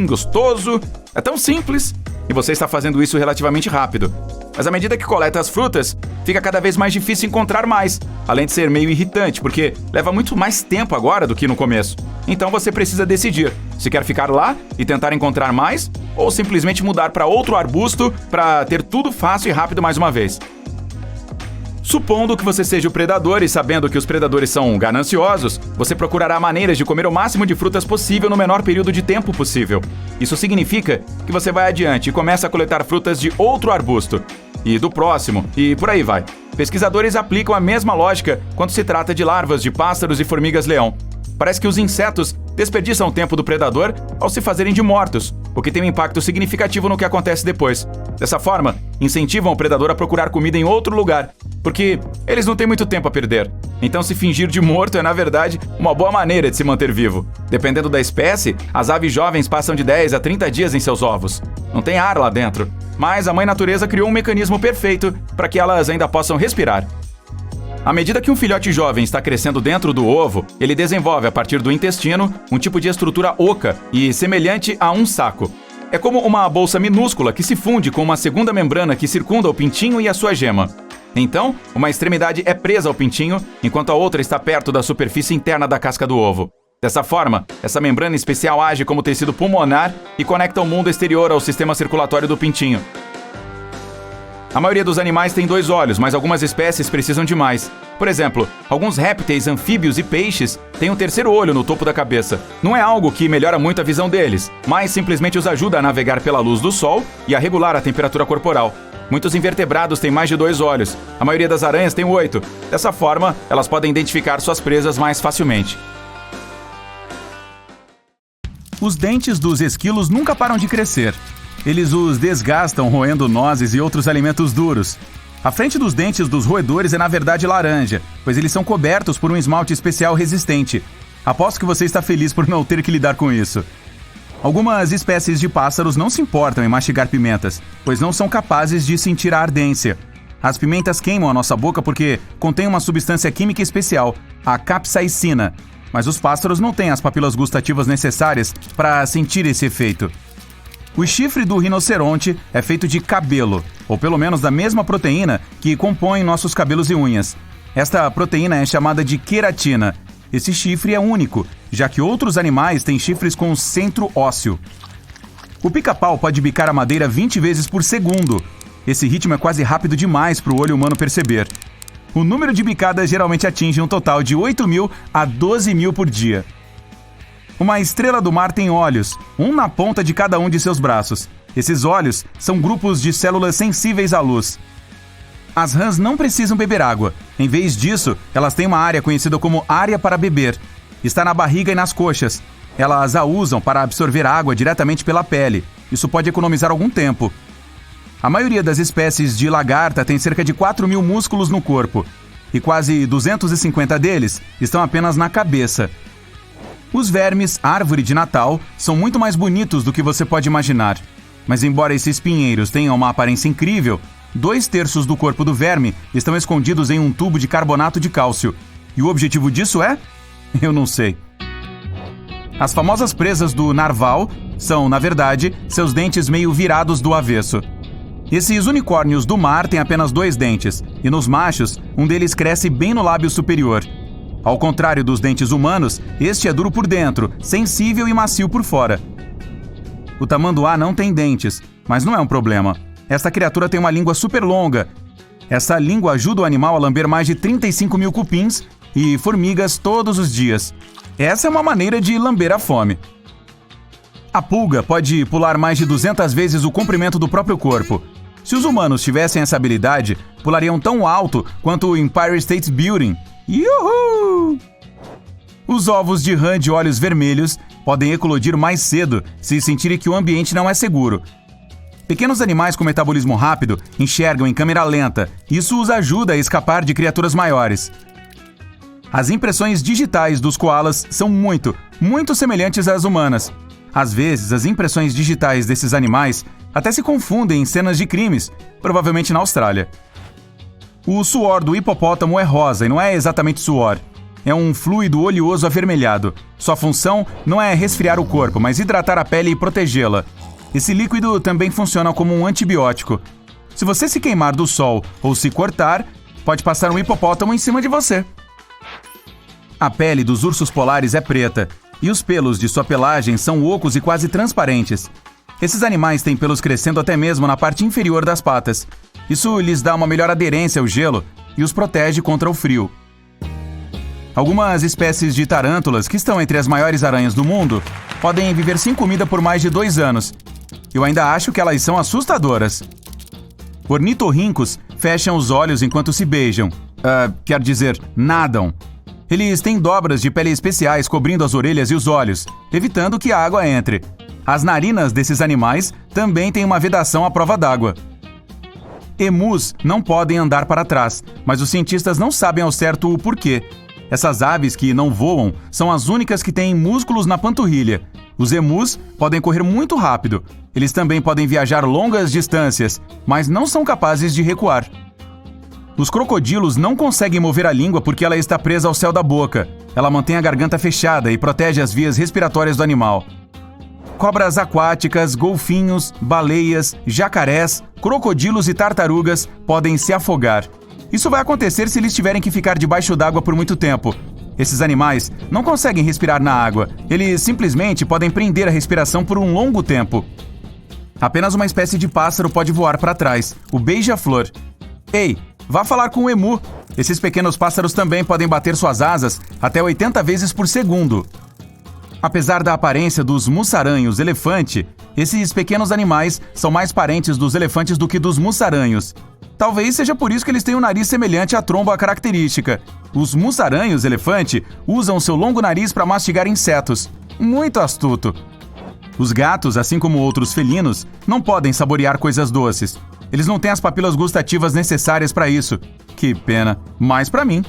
Gostoso! É tão simples! E você está fazendo isso relativamente rápido. Mas à medida que coleta as frutas, fica cada vez mais difícil encontrar mais, além de ser meio irritante, porque leva muito mais tempo agora do que no começo. Então você precisa decidir se quer ficar lá e tentar encontrar mais, ou simplesmente mudar para outro arbusto para ter tudo fácil e rápido mais uma vez. Supondo que você seja o predador e sabendo que os predadores são gananciosos, você procurará maneiras de comer o máximo de frutas possível no menor período de tempo possível. Isso significa que você vai adiante e começa a coletar frutas de outro arbusto, e do próximo, e por aí vai. Pesquisadores aplicam a mesma lógica quando se trata de larvas de pássaros e formigas-leão. Parece que os insetos desperdiçam o tempo do predador ao se fazerem de mortos, o que tem um impacto significativo no que acontece depois. Dessa forma, incentivam o predador a procurar comida em outro lugar, porque eles não têm muito tempo a perder. Então se fingir de morto é, na verdade, uma boa maneira de se manter vivo. Dependendo da espécie, as aves jovens passam de 10 a 30 dias em seus ovos. Não tem ar lá dentro, mas a mãe natureza criou um mecanismo perfeito para que elas ainda possam respirar. À medida que um filhote jovem está crescendo dentro do ovo, ele desenvolve a partir do intestino um tipo de estrutura oca e semelhante a um saco. É como uma bolsa minúscula que se funde com uma segunda membrana que circunda o pintinho e a sua gema. Então, uma extremidade é presa ao pintinho, enquanto a outra está perto da superfície interna da casca do ovo. Dessa forma, essa membrana especial age como tecido pulmonar e conecta o mundo exterior ao sistema circulatório do pintinho. A maioria dos animais tem 2 olhos, mas algumas espécies precisam de mais. Por exemplo, alguns répteis, anfíbios e peixes têm um 3º olho no topo da cabeça. Não é algo que melhora muito a visão deles, mas simplesmente os ajuda a navegar pela luz do sol e a regular a temperatura corporal. Muitos invertebrados têm mais de 2 olhos. A maioria das aranhas tem 8. Dessa forma, elas podem identificar suas presas mais facilmente. Os dentes dos esquilos nunca param de crescer. Eles os desgastam roendo nozes e outros alimentos duros. A frente dos dentes dos roedores é na verdade laranja, pois eles são cobertos por um esmalte especial resistente. Aposto que você está feliz por não ter que lidar com isso. Algumas espécies de pássaros não se importam em mastigar pimentas, pois não são capazes de sentir a ardência. As pimentas queimam a nossa boca porque contêm uma substância química especial, a capsaicina. Mas os pássaros não têm as papilas gustativas necessárias para sentir esse efeito. O chifre do rinoceronte é feito de cabelo, ou pelo menos da mesma proteína que compõe nossos cabelos e unhas. Esta proteína é chamada de queratina. Esse chifre é único, já que outros animais têm chifres com centro ósseo. O pica-pau pode bicar a madeira 20 vezes por segundo. Esse ritmo é quase rápido demais para o olho humano perceber. O número de bicadas geralmente atinge um total de 8.000 a 12.000 por dia. Uma estrela do mar tem olhos, um na ponta de cada um de seus braços. Esses olhos são grupos de células sensíveis à luz. As rãs não precisam beber água. Em vez disso, elas têm uma área conhecida como área para beber. Está na barriga e nas coxas. Elas a usam para absorver água diretamente pela pele. Isso pode economizar algum tempo. A maioria das espécies de lagarta tem cerca de 4.000 músculos no corpo. E quase 250 deles estão apenas na cabeça. Os vermes árvore de Natal são muito mais bonitos do que você pode imaginar. Mas embora esses pinheiros tenham uma aparência incrível, 2/3 do corpo do verme estão escondidos em um tubo de carbonato de cálcio. E o objetivo disso é? Eu não sei. As famosas presas do narval são, na verdade, seus dentes meio virados do avesso. Esses unicórnios do mar têm apenas 2 dentes, e nos machos, um deles cresce bem no lábio superior. Ao contrário dos dentes humanos, este é duro por dentro, sensível e macio por fora. O tamanduá não tem dentes, mas não é um problema. Esta criatura tem uma língua super longa. Essa língua ajuda o animal a lamber mais de 35 mil cupins e formigas todos os dias. Essa é uma maneira de lamber a fome. A pulga pode pular mais de 200 vezes o comprimento do próprio corpo. Se os humanos tivessem essa habilidade, pulariam tão alto quanto o Empire State Building. Yuhu! Os ovos de rã de olhos vermelhos podem eclodir mais cedo se sentirem que o ambiente não é seguro. Pequenos animais com metabolismo rápido enxergam em câmera lenta. Isso os ajuda a escapar de criaturas maiores. As impressões digitais dos koalas são muito semelhantes às humanas. Às vezes, as impressões digitais desses animais até se confundem em cenas de crimes, provavelmente na Austrália. O suor do hipopótamo é rosa e não é exatamente suor. É um fluido oleoso avermelhado. Sua função não é resfriar o corpo, mas hidratar a pele e protegê-la. Esse líquido também funciona como um antibiótico. Se você se queimar do sol ou se cortar, pode passar um hipopótamo em cima de você. A pele dos ursos polares é preta, e os pelos de sua pelagem são ocos e quase transparentes. Esses animais têm pelos crescendo até mesmo na parte inferior das patas. Isso lhes dá uma melhor aderência ao gelo e os protege contra o frio. Algumas espécies de tarântulas, que estão entre as maiores aranhas do mundo, podem viver sem comida por mais de 2 anos. Eu ainda acho que elas são assustadoras. Ornitorrincos fecham os olhos enquanto se beijam. Quer dizer, nadam. Eles têm dobras de pele especiais cobrindo as orelhas e os olhos, evitando que a água entre. As narinas desses animais também têm uma vedação à prova d'água. Emus não podem andar para trás, mas os cientistas não sabem ao certo o porquê. Essas aves que não voam são as únicas que têm músculos na panturrilha. Os emus podem correr muito rápido. Eles também podem viajar longas distâncias, mas não são capazes de recuar. Os crocodilos não conseguem mover a língua porque ela está presa ao céu da boca. Ela mantém a garganta fechada e protege as vias respiratórias do animal. Cobras aquáticas, golfinhos, baleias, jacarés, crocodilos e tartarugas podem se afogar. Isso vai acontecer se eles tiverem que ficar debaixo d'água por muito tempo. Esses animais não conseguem respirar na água. Eles simplesmente podem prender a respiração por um longo tempo. Apenas uma espécie de pássaro pode voar para trás, o beija-flor. Ei, vá falar com o emu. Esses pequenos pássaros também podem bater suas asas até 80 vezes por segundo. Apesar da aparência dos mussaranhos elefante, esses pequenos animais são mais parentes dos elefantes do que dos mussaranhos. Talvez seja por isso que eles têm um nariz semelhante à tromba característica. Os mussaranhos elefante usam seu longo nariz para mastigar insetos. Muito astuto. Os gatos, assim como outros felinos, não podem saborear coisas doces. Eles não têm as papilas gustativas necessárias para isso. Que pena, mas para mim.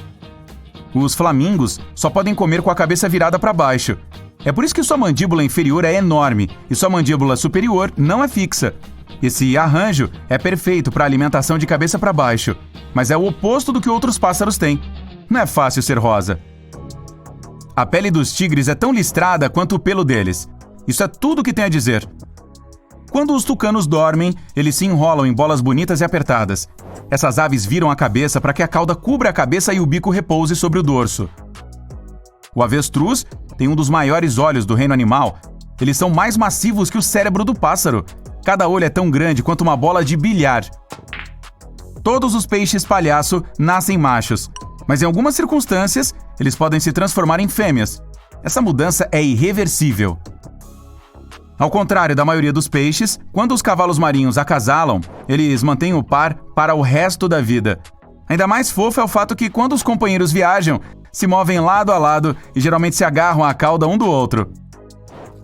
Os flamingos só podem comer com a cabeça virada para baixo. É por isso que sua mandíbula inferior é enorme e sua mandíbula superior não é fixa. Esse arranjo é perfeito para alimentação de cabeça para baixo, mas é o oposto do que outros pássaros têm. Não é fácil ser rosa. A pele dos tigres é tão listrada quanto o pelo deles. Isso é tudo que tem a dizer. Quando os tucanos dormem, eles se enrolam em bolas bonitas e apertadas. Essas aves viram a cabeça para que a cauda cubra a cabeça e o bico repouse sobre o dorso. O avestruz tem um dos maiores olhos do reino animal. Eles são mais massivos que o cérebro do pássaro. Cada olho é tão grande quanto uma bola de bilhar. Todos os peixes palhaço nascem machos, mas em algumas circunstâncias, eles podem se transformar em fêmeas. Essa mudança é irreversível. Ao contrário da maioria dos peixes, quando os cavalos marinhos acasalam, eles mantêm o par para o resto da vida. Ainda mais fofo é o fato que, quando os companheiros viajam, se movem lado a lado e geralmente se agarram à cauda um do outro.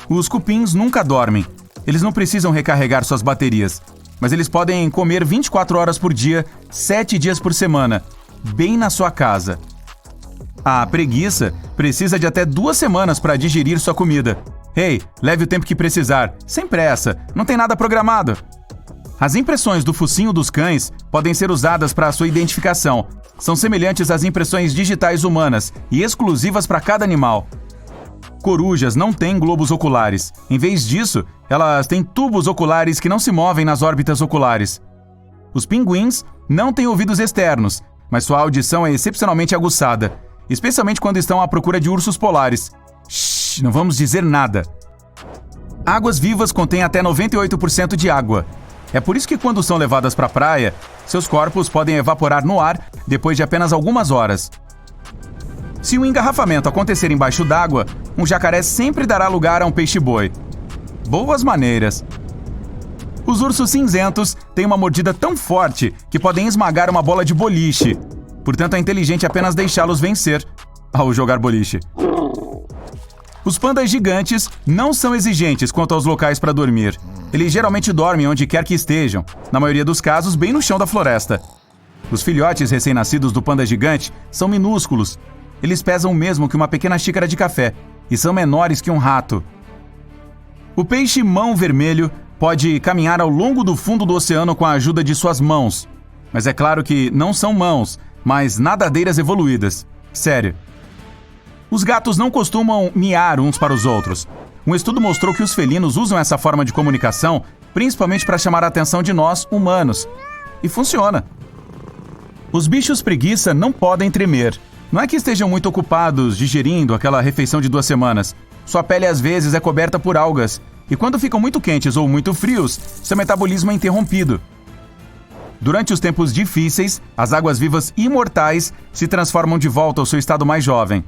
Os cupins nunca dormem. Eles não precisam recarregar suas baterias, mas eles podem comer 24 horas por dia, 7 dias por semana, bem na sua casa. A preguiça precisa de até 2 semanas para digerir sua comida. Ei, leve o tempo que precisar, sem pressa, não tem nada programado. As impressões do focinho dos cães podem ser usadas para sua identificação. São semelhantes às impressões digitais humanas e exclusivas para cada animal. Corujas não têm globos oculares. Em vez disso, elas têm tubos oculares que não se movem nas órbitas oculares. Os pinguins não têm ouvidos externos, mas sua audição é excepcionalmente aguçada, especialmente quando estão à procura de ursos polares. Shhh, não vamos dizer nada. Águas vivas contêm até 98% de água. É por isso que quando são levadas para a praia, seus corpos podem evaporar no ar depois de apenas algumas horas. Se um engarrafamento acontecer embaixo d'água, um jacaré sempre dará lugar a um peixe-boi. Boas maneiras. Os ursos cinzentos têm uma mordida tão forte que podem esmagar uma bola de boliche. Portanto, é inteligente apenas deixá-los vencer ao jogar boliche. Os pandas gigantes não são exigentes quanto aos locais para dormir. Eles geralmente dormem onde quer que estejam, na maioria dos casos bem no chão da floresta. Os filhotes recém-nascidos do panda gigante são minúsculos. Eles pesam o mesmo que uma pequena xícara de café e são menores que um rato. O peixe-mão vermelho pode caminhar ao longo do fundo do oceano com a ajuda de suas mãos. Mas é claro que não são mãos, mas nadadeiras evoluídas. Sério. Os gatos não costumam miar uns para os outros. Um estudo mostrou que os felinos usam essa forma de comunicação principalmente para chamar a atenção de nós, humanos. E funciona. Os bichos preguiça não podem tremer. Não é que estejam muito ocupados digerindo aquela refeição de 2 semanas. Sua pele às vezes é coberta por algas. E quando ficam muito quentes ou muito frios, seu metabolismo é interrompido. Durante os tempos difíceis, as águas-vivas imortais se transformam de volta ao seu estado mais jovem.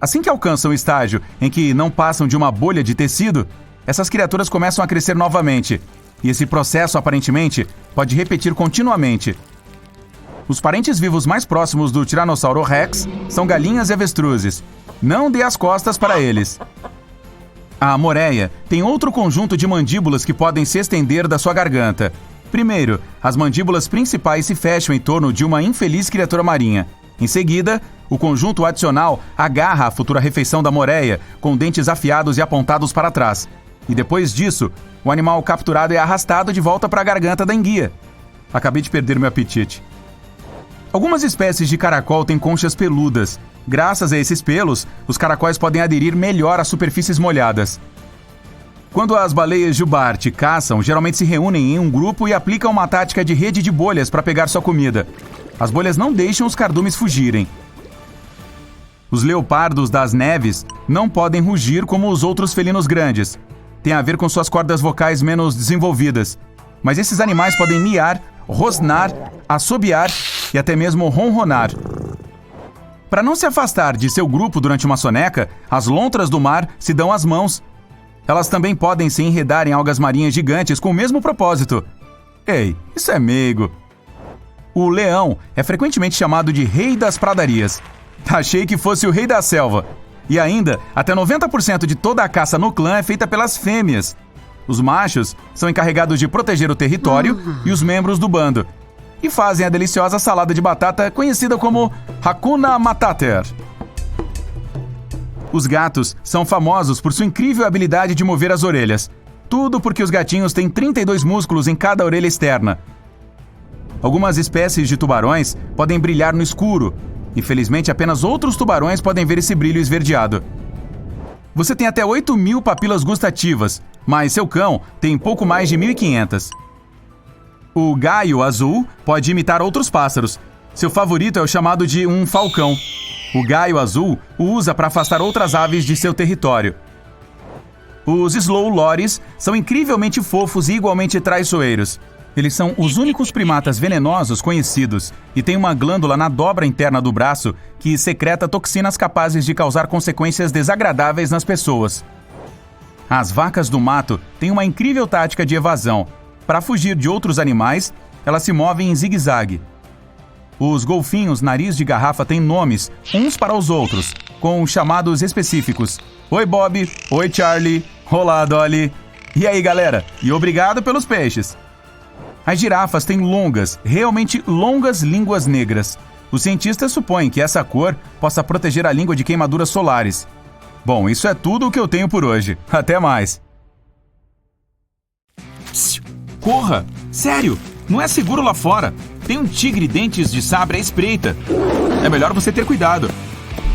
Assim que alcançam o estágio em que não passam de uma bolha de tecido, essas criaturas começam a crescer novamente. E esse processo, aparentemente, pode repetir continuamente. Os parentes vivos mais próximos do Tiranossauro Rex são galinhas e avestruzes. Não dê as costas para eles. A moreia tem outro conjunto de mandíbulas que podem se estender da sua garganta. Primeiro, as mandíbulas principais se fecham em torno de uma infeliz criatura marinha. Em seguida, o conjunto adicional agarra a futura refeição da moreia, com dentes afiados e apontados para trás. E depois disso, o animal capturado é arrastado de volta para a garganta da enguia. Acabei de perder meu apetite. Algumas espécies de caracol têm conchas peludas. Graças a esses pelos, os caracóis podem aderir melhor a superfícies molhadas. Quando as baleias jubarte caçam, geralmente se reúnem em um grupo e aplicam uma tática de rede de bolhas para pegar sua comida. As bolhas não deixam os cardumes fugirem. Os leopardos das neves não podem rugir como os outros felinos grandes. Tem a ver com suas cordas vocais menos desenvolvidas. Mas esses animais podem miar, rosnar, assobiar e até mesmo ronronar. Para não se afastar de seu grupo durante uma soneca, as lontras do mar se dão as mãos. Elas também podem se enredar em algas marinhas gigantes com o mesmo propósito. Ei, isso é meigo. O leão é frequentemente chamado de rei das pradarias. Achei que fosse o rei da selva. E ainda, até 90% de toda a caça no clã é feita pelas fêmeas. Os machos são encarregados de proteger o território e os membros do bando. E fazem a deliciosa salada de batata conhecida como Hakuna Matata. Os gatos são famosos por sua incrível habilidade de mover as orelhas. Tudo porque os gatinhos têm 32 músculos em cada orelha externa. Algumas espécies de tubarões podem brilhar no escuro. Infelizmente, apenas outros tubarões podem ver esse brilho esverdeado. Você tem até 8.000 papilas gustativas, mas seu cão tem pouco mais de 1.500. O gaio azul pode imitar outros pássaros. Seu favorito é o chamado de um falcão. O gaio azul o usa para afastar outras aves de seu território. Os slow lores são incrivelmente fofos e igualmente traiçoeiros. Eles são os únicos primatas venenosos conhecidos e têm uma glândula na dobra interna do braço que secreta toxinas capazes de causar consequências desagradáveis nas pessoas. As vacas do mato têm uma incrível tática de evasão. Para fugir de outros animais, elas se movem em zigue-zague. Os golfinhos nariz de garrafa têm nomes, uns para os outros, com chamados específicos. Oi, Bob. Oi, Charlie. Olá, Dolly. E aí, galera? E obrigado pelos peixes. As girafas têm longas, realmente longas línguas negras. Os cientistas supõem que essa cor possa proteger a língua de queimaduras solares. Bom, isso é tudo o que eu tenho por hoje. Até mais. Psiu, corra! Sério, não é seguro lá fora. Tem um tigre dentes de sabre à espreita. É melhor você ter cuidado.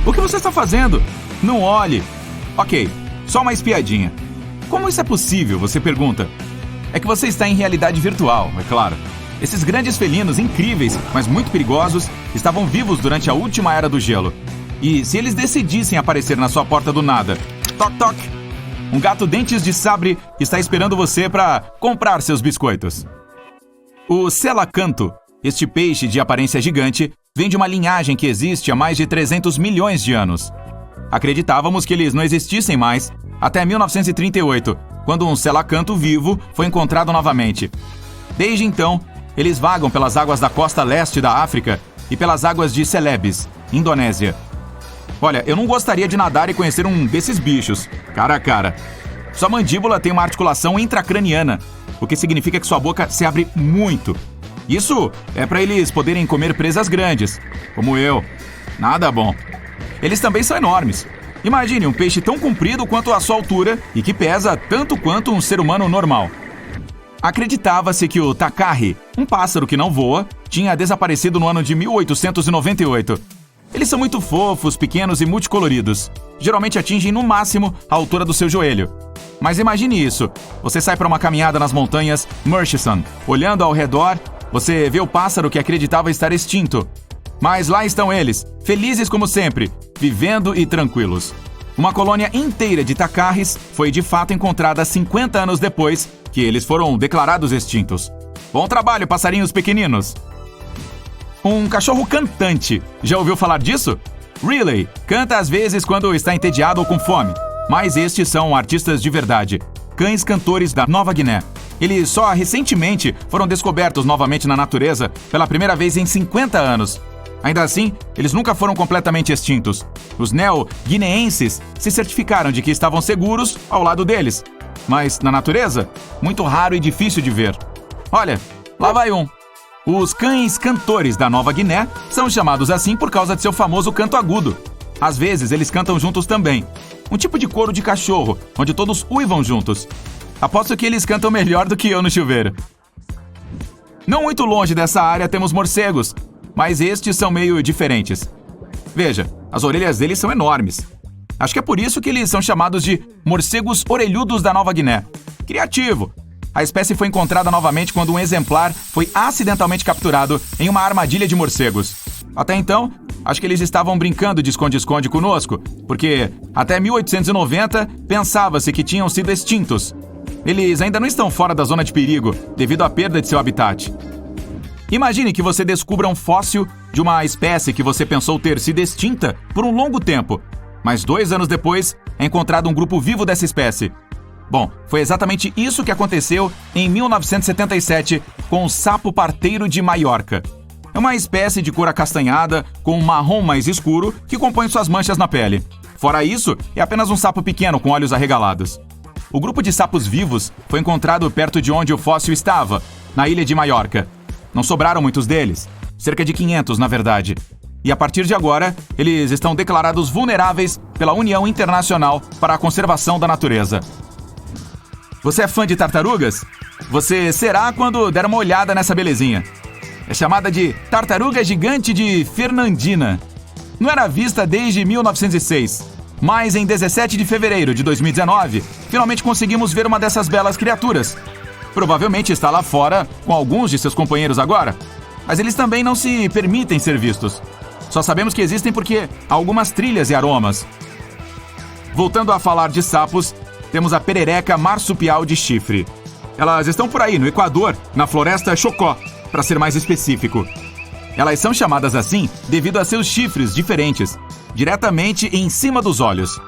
O que você está fazendo? Não olhe. Ok, só uma espiadinha. Como isso é possível, você pergunta? É que você está em realidade virtual, é claro. Esses grandes felinos incríveis, mas muito perigosos, estavam vivos durante a última era do gelo. E se eles decidissem aparecer na sua porta do nada, toc toc, um gato dentes de sabre está esperando você para comprar seus biscoitos. O selacanto, este peixe de aparência gigante, vem de uma linhagem que existe há mais de 300 milhões de anos. Acreditávamos que eles não existissem mais até 1938, quando um selacanto vivo foi encontrado novamente. Desde então, eles vagam pelas águas da costa leste da África e pelas águas de Celebes, Indonésia. Olha, eu não gostaria de nadar e conhecer um desses bichos, cara a cara. Sua mandíbula tem uma articulação intracraniana, o que significa que sua boca se abre muito. Isso é para eles poderem comer presas grandes, como eu. Nada bom. Eles também são enormes. Imagine um peixe tão comprido quanto a sua altura e que pesa tanto quanto um ser humano normal. Acreditava-se que o tacarri, um pássaro que não voa, tinha desaparecido no ano de 1898. Eles são muito fofos, pequenos e multicoloridos. Geralmente atingem no máximo a altura do seu joelho. Mas imagine isso. Você sai para uma caminhada nas montanhas Murchison. Olhando ao redor, você vê o pássaro que acreditava estar extinto. Mas lá estão eles, felizes como sempre, vivendo e tranquilos. Uma colônia inteira de tacarris foi de fato encontrada 50 anos depois que eles foram declarados extintos. Bom trabalho, passarinhos pequeninos! Um cachorro cantante. Já ouviu falar disso? Riley canta às vezes quando está entediado ou com fome. Mas estes são artistas de verdade. Cães cantores da Nova Guiné. Eles só recentemente foram descobertos novamente na natureza pela primeira vez em 50 anos. Ainda assim, eles nunca foram completamente extintos. Os neo-guineenses se certificaram de que estavam seguros ao lado deles. Mas, na natureza, muito raro e difícil de ver. Olha, lá vai um. Os cães cantores da Nova Guiné são chamados assim por causa de seu famoso canto agudo. Às vezes, eles cantam juntos também. Um tipo de coro de cachorro, onde todos uivam juntos. Aposto que eles cantam melhor do que eu no chuveiro. Não muito longe dessa área temos morcegos, mas estes são meio diferentes. Veja, as orelhas deles são enormes. Acho que é por isso que eles são chamados de morcegos orelhudos da Nova Guiné. Criativo! A espécie foi encontrada novamente quando um exemplar foi acidentalmente capturado em uma armadilha de morcegos. Até então, acho que eles estavam brincando de esconde-esconde conosco, porque até 1890 pensava-se que tinham sido extintos. Eles ainda não estão fora da zona de perigo, devido à perda de seu habitat. Imagine que você descubra um fóssil de uma espécie que você pensou ter sido extinta por um longo tempo, mas 2 anos depois é encontrado um grupo vivo dessa espécie. Bom, foi exatamente isso que aconteceu em 1977 com o sapo parteiro de Maiorca. É uma espécie de cor acastanhada com um marrom mais escuro que compõe suas manchas na pele. Fora isso, é apenas um sapo pequeno com olhos arregalados. O grupo de sapos vivos foi encontrado perto de onde o fóssil estava, na ilha de Maiorca. Não sobraram muitos deles, cerca de 500 na verdade. E a partir de agora, eles estão declarados vulneráveis pela União Internacional para a Conservação da Natureza. Você é fã de tartarugas? Você será quando der uma olhada nessa belezinha. É chamada de tartaruga gigante de Fernandina. Não era vista desde 1906, mas em 17 de fevereiro de 2019, finalmente conseguimos ver uma dessas belas criaturas. Provavelmente está lá fora com alguns de seus companheiros agora, mas eles também não se permitem ser vistos. Só sabemos que existem porque há algumas trilhas e aromas. Voltando a falar de sapos, temos a perereca marsupial de chifre. Elas estão por aí, no Equador, na floresta Chocó, para ser mais específico. Elas são chamadas assim devido a seus chifres diferentes, diretamente em cima dos olhos.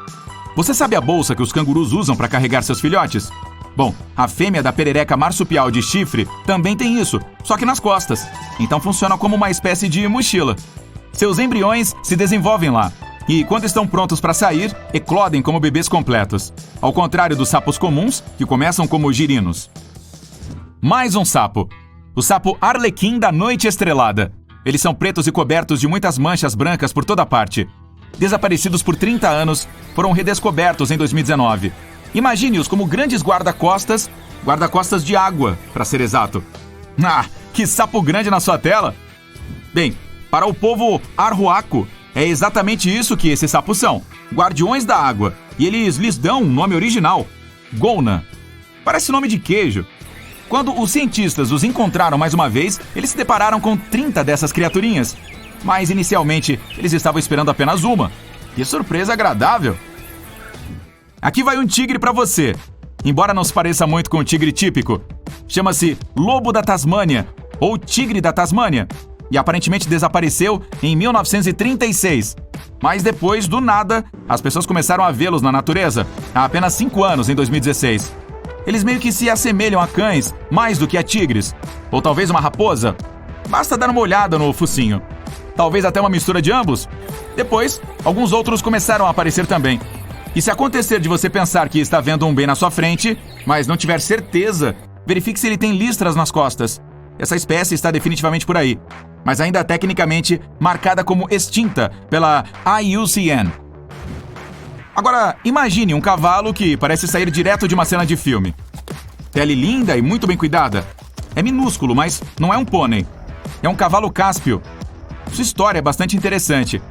Você sabe a bolsa que os cangurus usam para carregar seus filhotes? Bom, a fêmea da perereca marsupial de chifre também tem isso, só que nas costas. Então funciona como uma espécie de mochila. Seus embriões se desenvolvem lá. E, quando estão prontos para sair, eclodem como bebês completos, ao contrário dos sapos comuns, que começam como girinos. Mais um sapo. O sapo arlequim da noite estrelada. Eles são pretos e cobertos de muitas manchas brancas por toda parte. desaparecidos por 30 anos, foram redescobertos em 2019. Imagine-os como grandes guarda-costas de água, para ser exato. Ah, que sapo grande na sua tela! Bem, para o povo Arhuaco, é exatamente isso que esses sapos são, guardiões da água, e eles lhes dão um nome original, Gona. Parece nome de queijo. Quando os cientistas os encontraram mais uma vez, eles se depararam com 30 dessas criaturinhas. Mas inicialmente, eles estavam esperando apenas uma. Que surpresa agradável! Aqui vai um tigre para você. Embora não se pareça muito com o tigre típico, chama-se lobo da Tasmânia, ou tigre da Tasmânia, e aparentemente desapareceu em 1936. Mas depois, do nada, as pessoas começaram a vê-los na natureza, há apenas 5 anos, em 2016. Eles meio que se assemelham a cães, mais do que a tigres. Ou talvez uma raposa. Basta dar uma olhada no focinho. Talvez até uma mistura de ambos. Depois, alguns outros começaram a aparecer também. E se acontecer de você pensar que está vendo um bem na sua frente, mas não tiver certeza, verifique se ele tem listras nas costas. Essa espécie está definitivamente por aí, mas ainda tecnicamente marcada como extinta pela IUCN. Agora, imagine um cavalo que parece sair direto de uma cena de filme. Pele linda e muito bem cuidada. É minúsculo, mas não é um pônei. É um cavalo cáspio. Sua história é bastante interessante.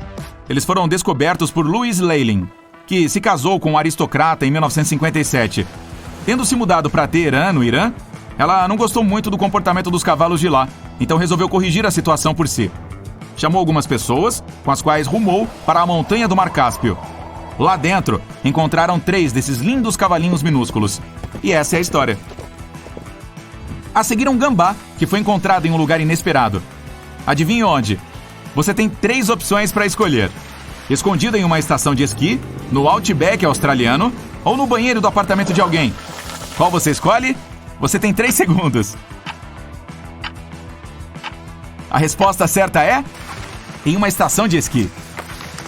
Eles foram descobertos por Louise Leyland, que se casou com um aristocrata em 1957. Tendo se mudado para Teherã, no Irã, ela não gostou muito do comportamento dos cavalos de lá, então resolveu corrigir a situação por si. Chamou algumas pessoas, com as quais rumou para a montanha do Mar Cáspio. Lá dentro, encontraram 3 desses lindos cavalinhos minúsculos. E essa é a história. A seguir, um gambá, que foi encontrado em um lugar inesperado. Adivinhe onde? Você tem 3 opções para escolher. Escondido em uma estação de esqui, no Outback australiano ou no banheiro do apartamento de alguém. Qual você escolhe? Você tem 3 segundos. A resposta certa é... em uma estação de esqui.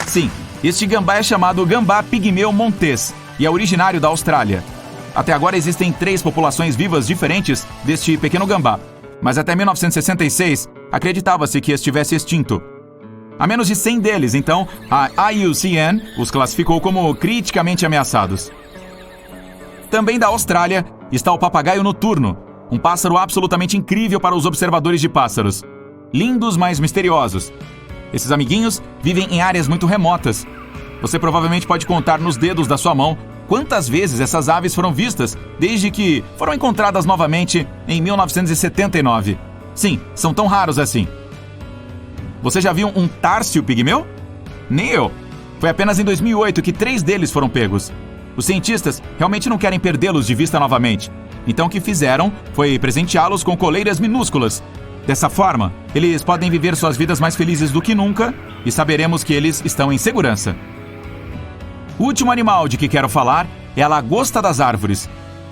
Sim, este gambá é chamado gambá pigmeu montés e é originário da Austrália. Até agora existem 3 populações vivas diferentes deste pequeno gambá, mas até 1966 acreditava-se que estivesse extinto. Há menos de 100 deles, então a IUCN os classificou como criticamente ameaçados. Também da Austrália está o papagaio noturno, um pássaro absolutamente incrível para os observadores de pássaros. Lindos, mas misteriosos. Esses amiguinhos vivem em áreas muito remotas. Você provavelmente pode contar nos dedos da sua mão quantas vezes essas aves foram vistas desde que foram encontradas novamente em 1979. Sim, são tão raros assim. Você já viu um társio pigmeu? Nem eu. Foi apenas em 2008 que 3 deles foram pegos. Os cientistas realmente não querem perdê-los de vista novamente. Então o que fizeram foi presenteá-los com coleiras minúsculas. Dessa forma, eles podem viver suas vidas mais felizes do que nunca e saberemos que eles estão em segurança. O último animal de que quero falar é a lagosta das árvores.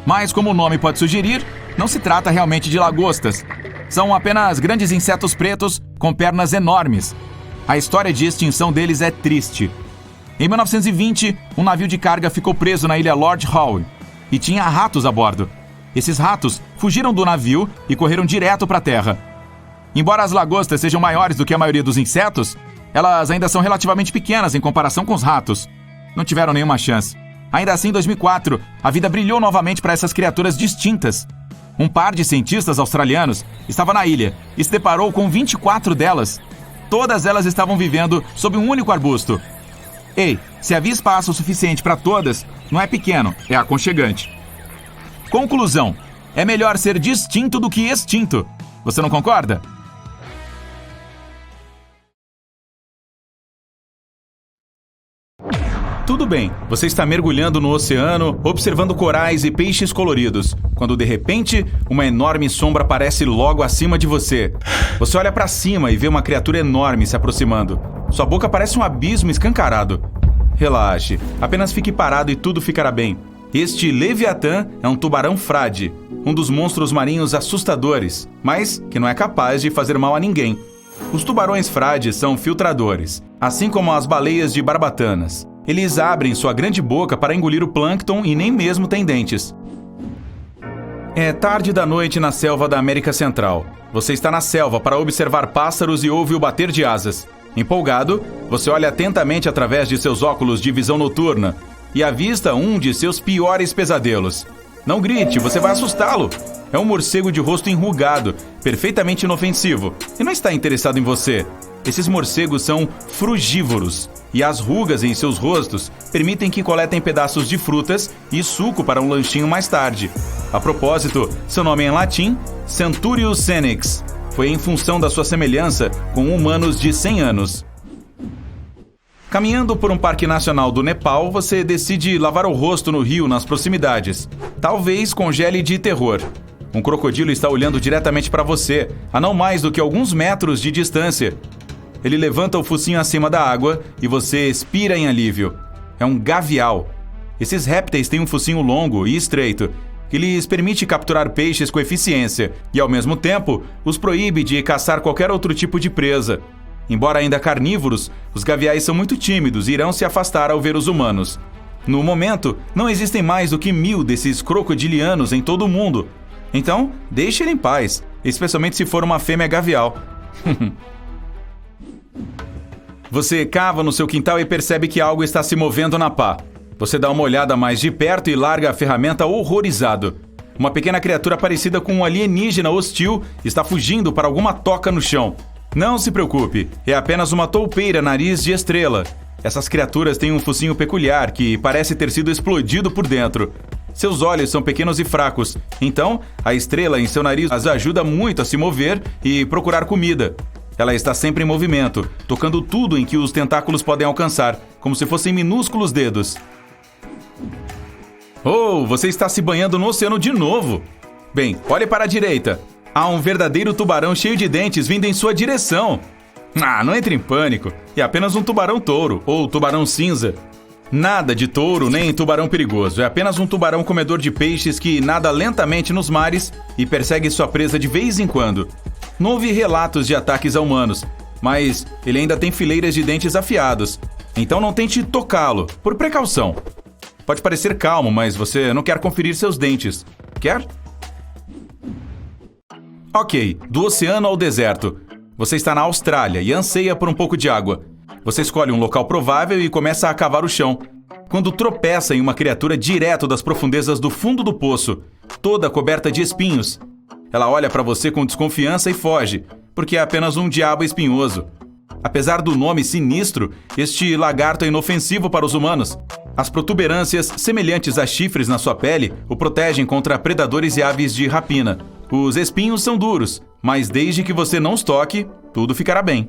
Mas, como o nome pode sugerir, não se trata realmente de lagostas. São apenas grandes insetos pretos com pernas enormes. A história de extinção deles é triste. Em 1920, um navio de carga ficou preso na ilha Lord Howe e tinha ratos a bordo. Esses ratos fugiram do navio e correram direto para a terra. Embora as lagostas sejam maiores do que a maioria dos insetos, elas ainda são relativamente pequenas em comparação com os ratos. Não tiveram nenhuma chance. Ainda assim, em 2004, a vida brilhou novamente para essas criaturas distintas. Um par de cientistas australianos estava na ilha e se deparou com 24 delas. Todas elas estavam vivendo sob um único arbusto. Ei, se havia espaço suficiente para todas, não é pequeno, é aconchegante. Conclusão: é melhor ser distinto do que extinto. Você não concorda? Tudo bem, você está mergulhando no oceano, observando corais e peixes coloridos, quando de repente, uma enorme sombra aparece logo acima de você. Você olha para cima e vê uma criatura enorme se aproximando. Sua boca parece um abismo escancarado. Relaxe, apenas fique parado e tudo ficará bem. Este Leviatã é um tubarão frade, um dos monstros marinhos assustadores, mas que não é capaz de fazer mal a ninguém. Os tubarões frades são filtradores, assim como as baleias de barbatanas. Eles abrem sua grande boca para engolir o plâncton e nem mesmo têm dentes. É tarde da noite na selva da América Central. Você está na selva para observar pássaros e ouve o bater de asas. Empolgado, você olha atentamente através de seus óculos de visão noturna e avista um de seus piores pesadelos. Não grite, você vai assustá-lo. É um morcego de rosto enrugado, perfeitamente inofensivo, e não está interessado em você. Esses morcegos são frugívoros, e as rugas em seus rostos permitem que coletem pedaços de frutas e suco para um lanchinho mais tarde. A propósito, seu nome em latim, Centurius Senex, foi em função da sua semelhança com humanos de 100 anos. Caminhando por um parque nacional do Nepal, você decide lavar o rosto no rio nas proximidades. Talvez congele de terror. Um crocodilo está olhando diretamente para você, a não mais do que alguns metros de distância. Ele levanta o focinho acima da água e você expira em alívio. É um gavial. Esses répteis têm um focinho longo e estreito, que lhes permite capturar peixes com eficiência e, ao mesmo tempo, os proíbe de caçar qualquer outro tipo de presa. Embora ainda carnívoros, os gaviais são muito tímidos e irão se afastar ao ver os humanos. No momento, não existem mais do que 1000 desses crocodilianos em todo o mundo. Então, deixe ele em paz, especialmente se for uma fêmea gavial. Você cava no seu quintal e percebe que algo está se movendo na pá. Você dá uma olhada mais de perto e larga a ferramenta horrorizado. Uma pequena criatura parecida com um alienígena hostil está fugindo para alguma toca no chão. Não se preocupe, é apenas uma toupeira nariz de estrela. Essas criaturas têm um focinho peculiar que parece ter sido explodido por dentro. Seus olhos são pequenos e fracos, então a estrela em seu nariz as ajuda muito a se mover e procurar comida. Ela está sempre em movimento, tocando tudo em que os tentáculos podem alcançar, como se fossem minúsculos dedos. Oh, você está se banhando no oceano de novo! Bem, olhe para a direita. Há um verdadeiro tubarão cheio de dentes vindo em sua direção. Não entre em pânico. É apenas um tubarão-touro, ou tubarão cinza. Nada de touro nem tubarão perigoso. É apenas um tubarão comedor de peixes que nada lentamente nos mares e persegue sua presa de vez em quando. Não houve relatos de ataques a humanos, mas ele ainda tem fileiras de dentes afiados. Então não tente tocá-lo, por precaução. Pode parecer calmo, mas você não quer conferir seus dentes. Quer? Ok, do oceano ao deserto. Você está na Austrália e anseia por um pouco de água. Você escolhe um local provável e começa a cavar o chão, quando tropeça em uma criatura direto das profundezas do fundo do poço, toda coberta de espinhos. Ela olha para você com desconfiança e foge, porque é apenas um diabo espinhoso. Apesar do nome sinistro, este lagarto é inofensivo para os humanos. As protuberâncias semelhantes a chifres na sua pele o protegem contra predadores e aves de rapina. Os espinhos são duros, mas desde que você não os toque, tudo ficará bem.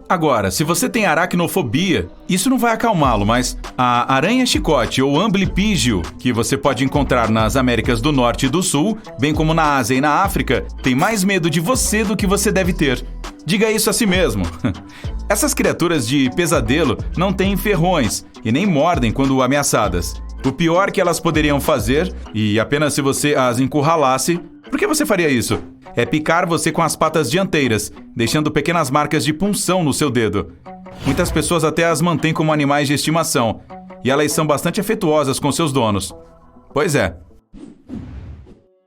Agora, se você tem aracnofobia, isso não vai acalmá-lo, mas a aranha-chicote ou amblypígio, que você pode encontrar nas Américas do Norte e do Sul, bem como na Ásia e na África, tem mais medo de você do que você deve ter. Diga isso a si mesmo. Essas criaturas de pesadelo não têm ferrões e nem mordem quando ameaçadas. O pior que elas poderiam fazer, e apenas se você as encurralasse, por que você faria isso? É picar você com as patas dianteiras, deixando pequenas marcas de punção no seu dedo. Muitas pessoas até as mantêm como animais de estimação, e elas são bastante afetuosas com seus donos. Pois é.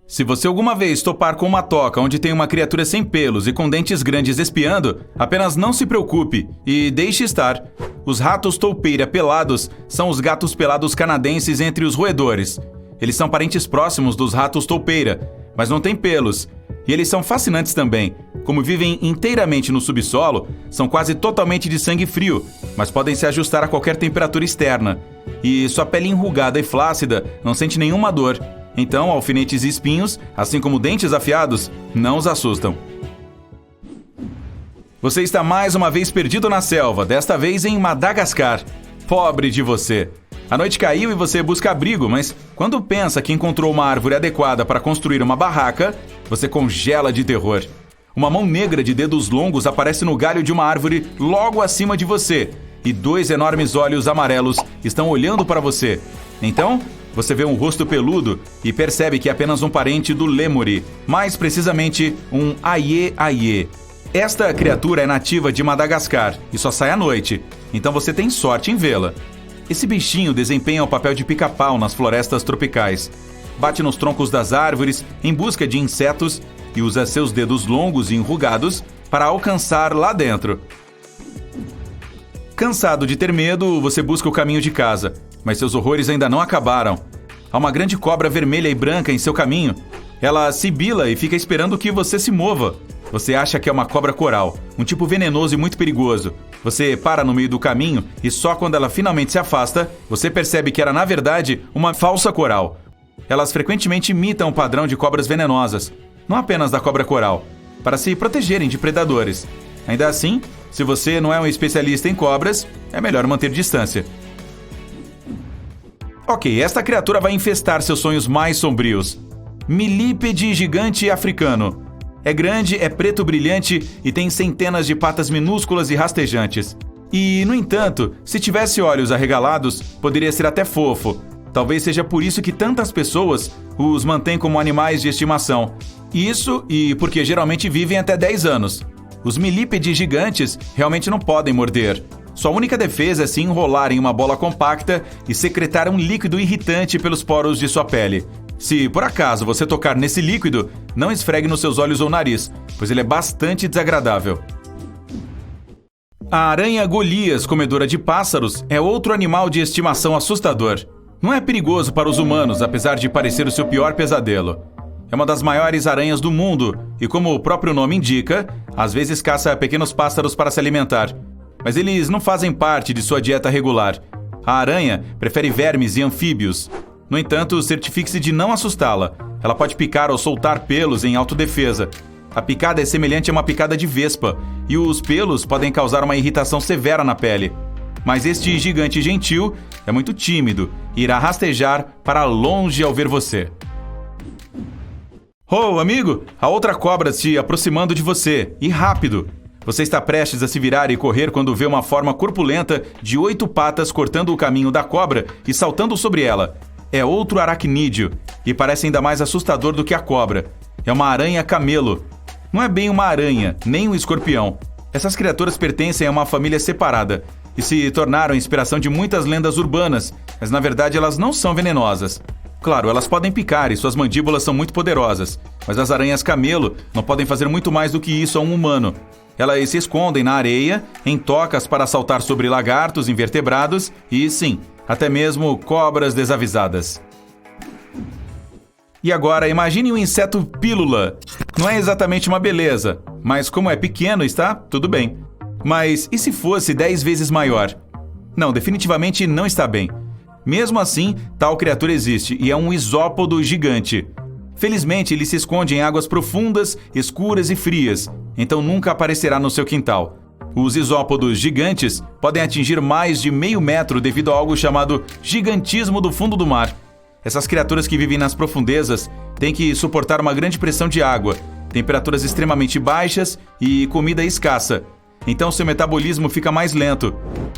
Se você alguma vez topar com uma toca onde tem uma criatura sem pelos e com dentes grandes espiando, apenas não se preocupe e deixe estar. Os ratos toupeira pelados são os gatos pelados canadenses entre os roedores. Eles são parentes próximos dos ratos toupeira, mas não têm pelos. E eles são fascinantes também. Como vivem inteiramente no subsolo, são quase totalmente de sangue frio, mas podem se ajustar a qualquer temperatura externa. E sua pele enrugada e flácida não sente nenhuma dor. Então, alfinetes e espinhos, assim como dentes afiados, não os assustam. Você está mais uma vez perdido na selva, desta vez em Madagascar. Pobre de você! A noite caiu e você busca abrigo, mas quando pensa que encontrou uma árvore adequada para construir uma barraca, você congela de terror. Uma mão negra de dedos longos aparece no galho de uma árvore logo acima de você, e 2 enormes olhos amarelos estão olhando para você. Então, você vê um rosto peludo e percebe que é apenas um parente do lêmure, mais precisamente um aie-aie. Esta criatura é nativa de Madagascar e só sai à noite, então você tem sorte em vê-la. Esse bichinho desempenha o papel de pica-pau nas florestas tropicais. Bate nos troncos das árvores em busca de insetos e usa seus dedos longos e enrugados para alcançar lá dentro. Cansado de ter medo, você busca o caminho de casa, mas seus horrores ainda não acabaram. Há uma grande cobra vermelha e branca em seu caminho. Ela sibila e fica esperando que você se mova. Você acha que é uma cobra coral, um tipo venenoso e muito perigoso. Você para no meio do caminho e só quando ela finalmente se afasta, você percebe que era na verdade uma falsa coral. Elas frequentemente imitam o padrão de cobras venenosas, não apenas da cobra coral, para se protegerem de predadores. Ainda assim, se você não é um especialista em cobras, é melhor manter distância. Ok, esta criatura vai infestar seus sonhos mais sombrios. Milípede gigante africano. É grande, é preto brilhante e tem centenas de patas minúsculas e rastejantes. E, no entanto, se tivesse olhos arregalados, poderia ser até fofo. Talvez seja por isso que tantas pessoas os mantêm como animais de estimação. Isso e porque geralmente vivem até 10 anos. Os milípedes gigantes realmente não podem morder. Sua única defesa é se enrolar em uma bola compacta e secretar um líquido irritante pelos poros de sua pele. Se, por acaso, você tocar nesse líquido, não esfregue nos seus olhos ou nariz, pois ele é bastante desagradável. A aranha Golias, comedora de pássaros, é outro animal de estimação assustador. Não é perigoso para os humanos, apesar de parecer o seu pior pesadelo. É uma das maiores aranhas do mundo e, como o próprio nome indica, às vezes caça pequenos pássaros para se alimentar. Mas eles não fazem parte de sua dieta regular. A aranha prefere vermes e anfíbios. No entanto, certifique-se de não assustá-la. Ela pode picar ou soltar pelos em autodefesa. A picada é semelhante a uma picada de vespa, e os pelos podem causar uma irritação severa na pele. Mas este gigante gentil é muito tímido e irá rastejar para longe ao ver você. Oh, amigo! A outra cobra se aproximando de você, e rápido! Você está prestes a se virar e correr quando vê uma forma corpulenta de 8 patas cortando o caminho da cobra e saltando sobre ela. É outro aracnídeo, e parece ainda mais assustador do que a cobra. É uma aranha camelo. Não é bem uma aranha, nem um escorpião. Essas criaturas pertencem a uma família separada e se tornaram inspiração de muitas lendas urbanas, mas na verdade elas não são venenosas. Claro, elas podem picar e suas mandíbulas são muito poderosas, mas as aranhas camelo não podem fazer muito mais do que isso a um humano. Elas se escondem na areia, em tocas para saltar sobre lagartos invertebrados e, sim, até mesmo cobras desavisadas. E agora, imagine um inseto pílula. Não é exatamente uma beleza, mas como é pequeno, está tudo bem. Mas e se fosse 10 vezes maior? Não, definitivamente não está bem. Mesmo assim, tal criatura existe e é um isópodo gigante. Felizmente, ele se esconde em águas profundas, escuras e frias, então nunca aparecerá no seu quintal. Os isópodos gigantes podem atingir mais de meio metro devido a algo chamado gigantismo do fundo do mar. Essas criaturas que vivem nas profundezas têm que suportar uma grande pressão de água, temperaturas extremamente baixas e comida escassa. Então seu metabolismo fica mais lento.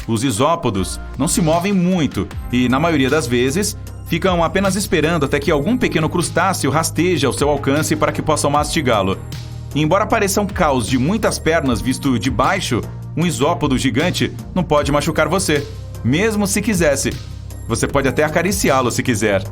Os isópodos não se movem muito e, na maioria das vezes, ficam apenas esperando até que algum pequeno crustáceo rasteje ao seu alcance para que possam mastigá-lo. E embora pareça um caos de muitas pernas visto de baixo, um isópodo gigante não pode machucar você, mesmo se quisesse. Você pode até acariciá-lo se quiser.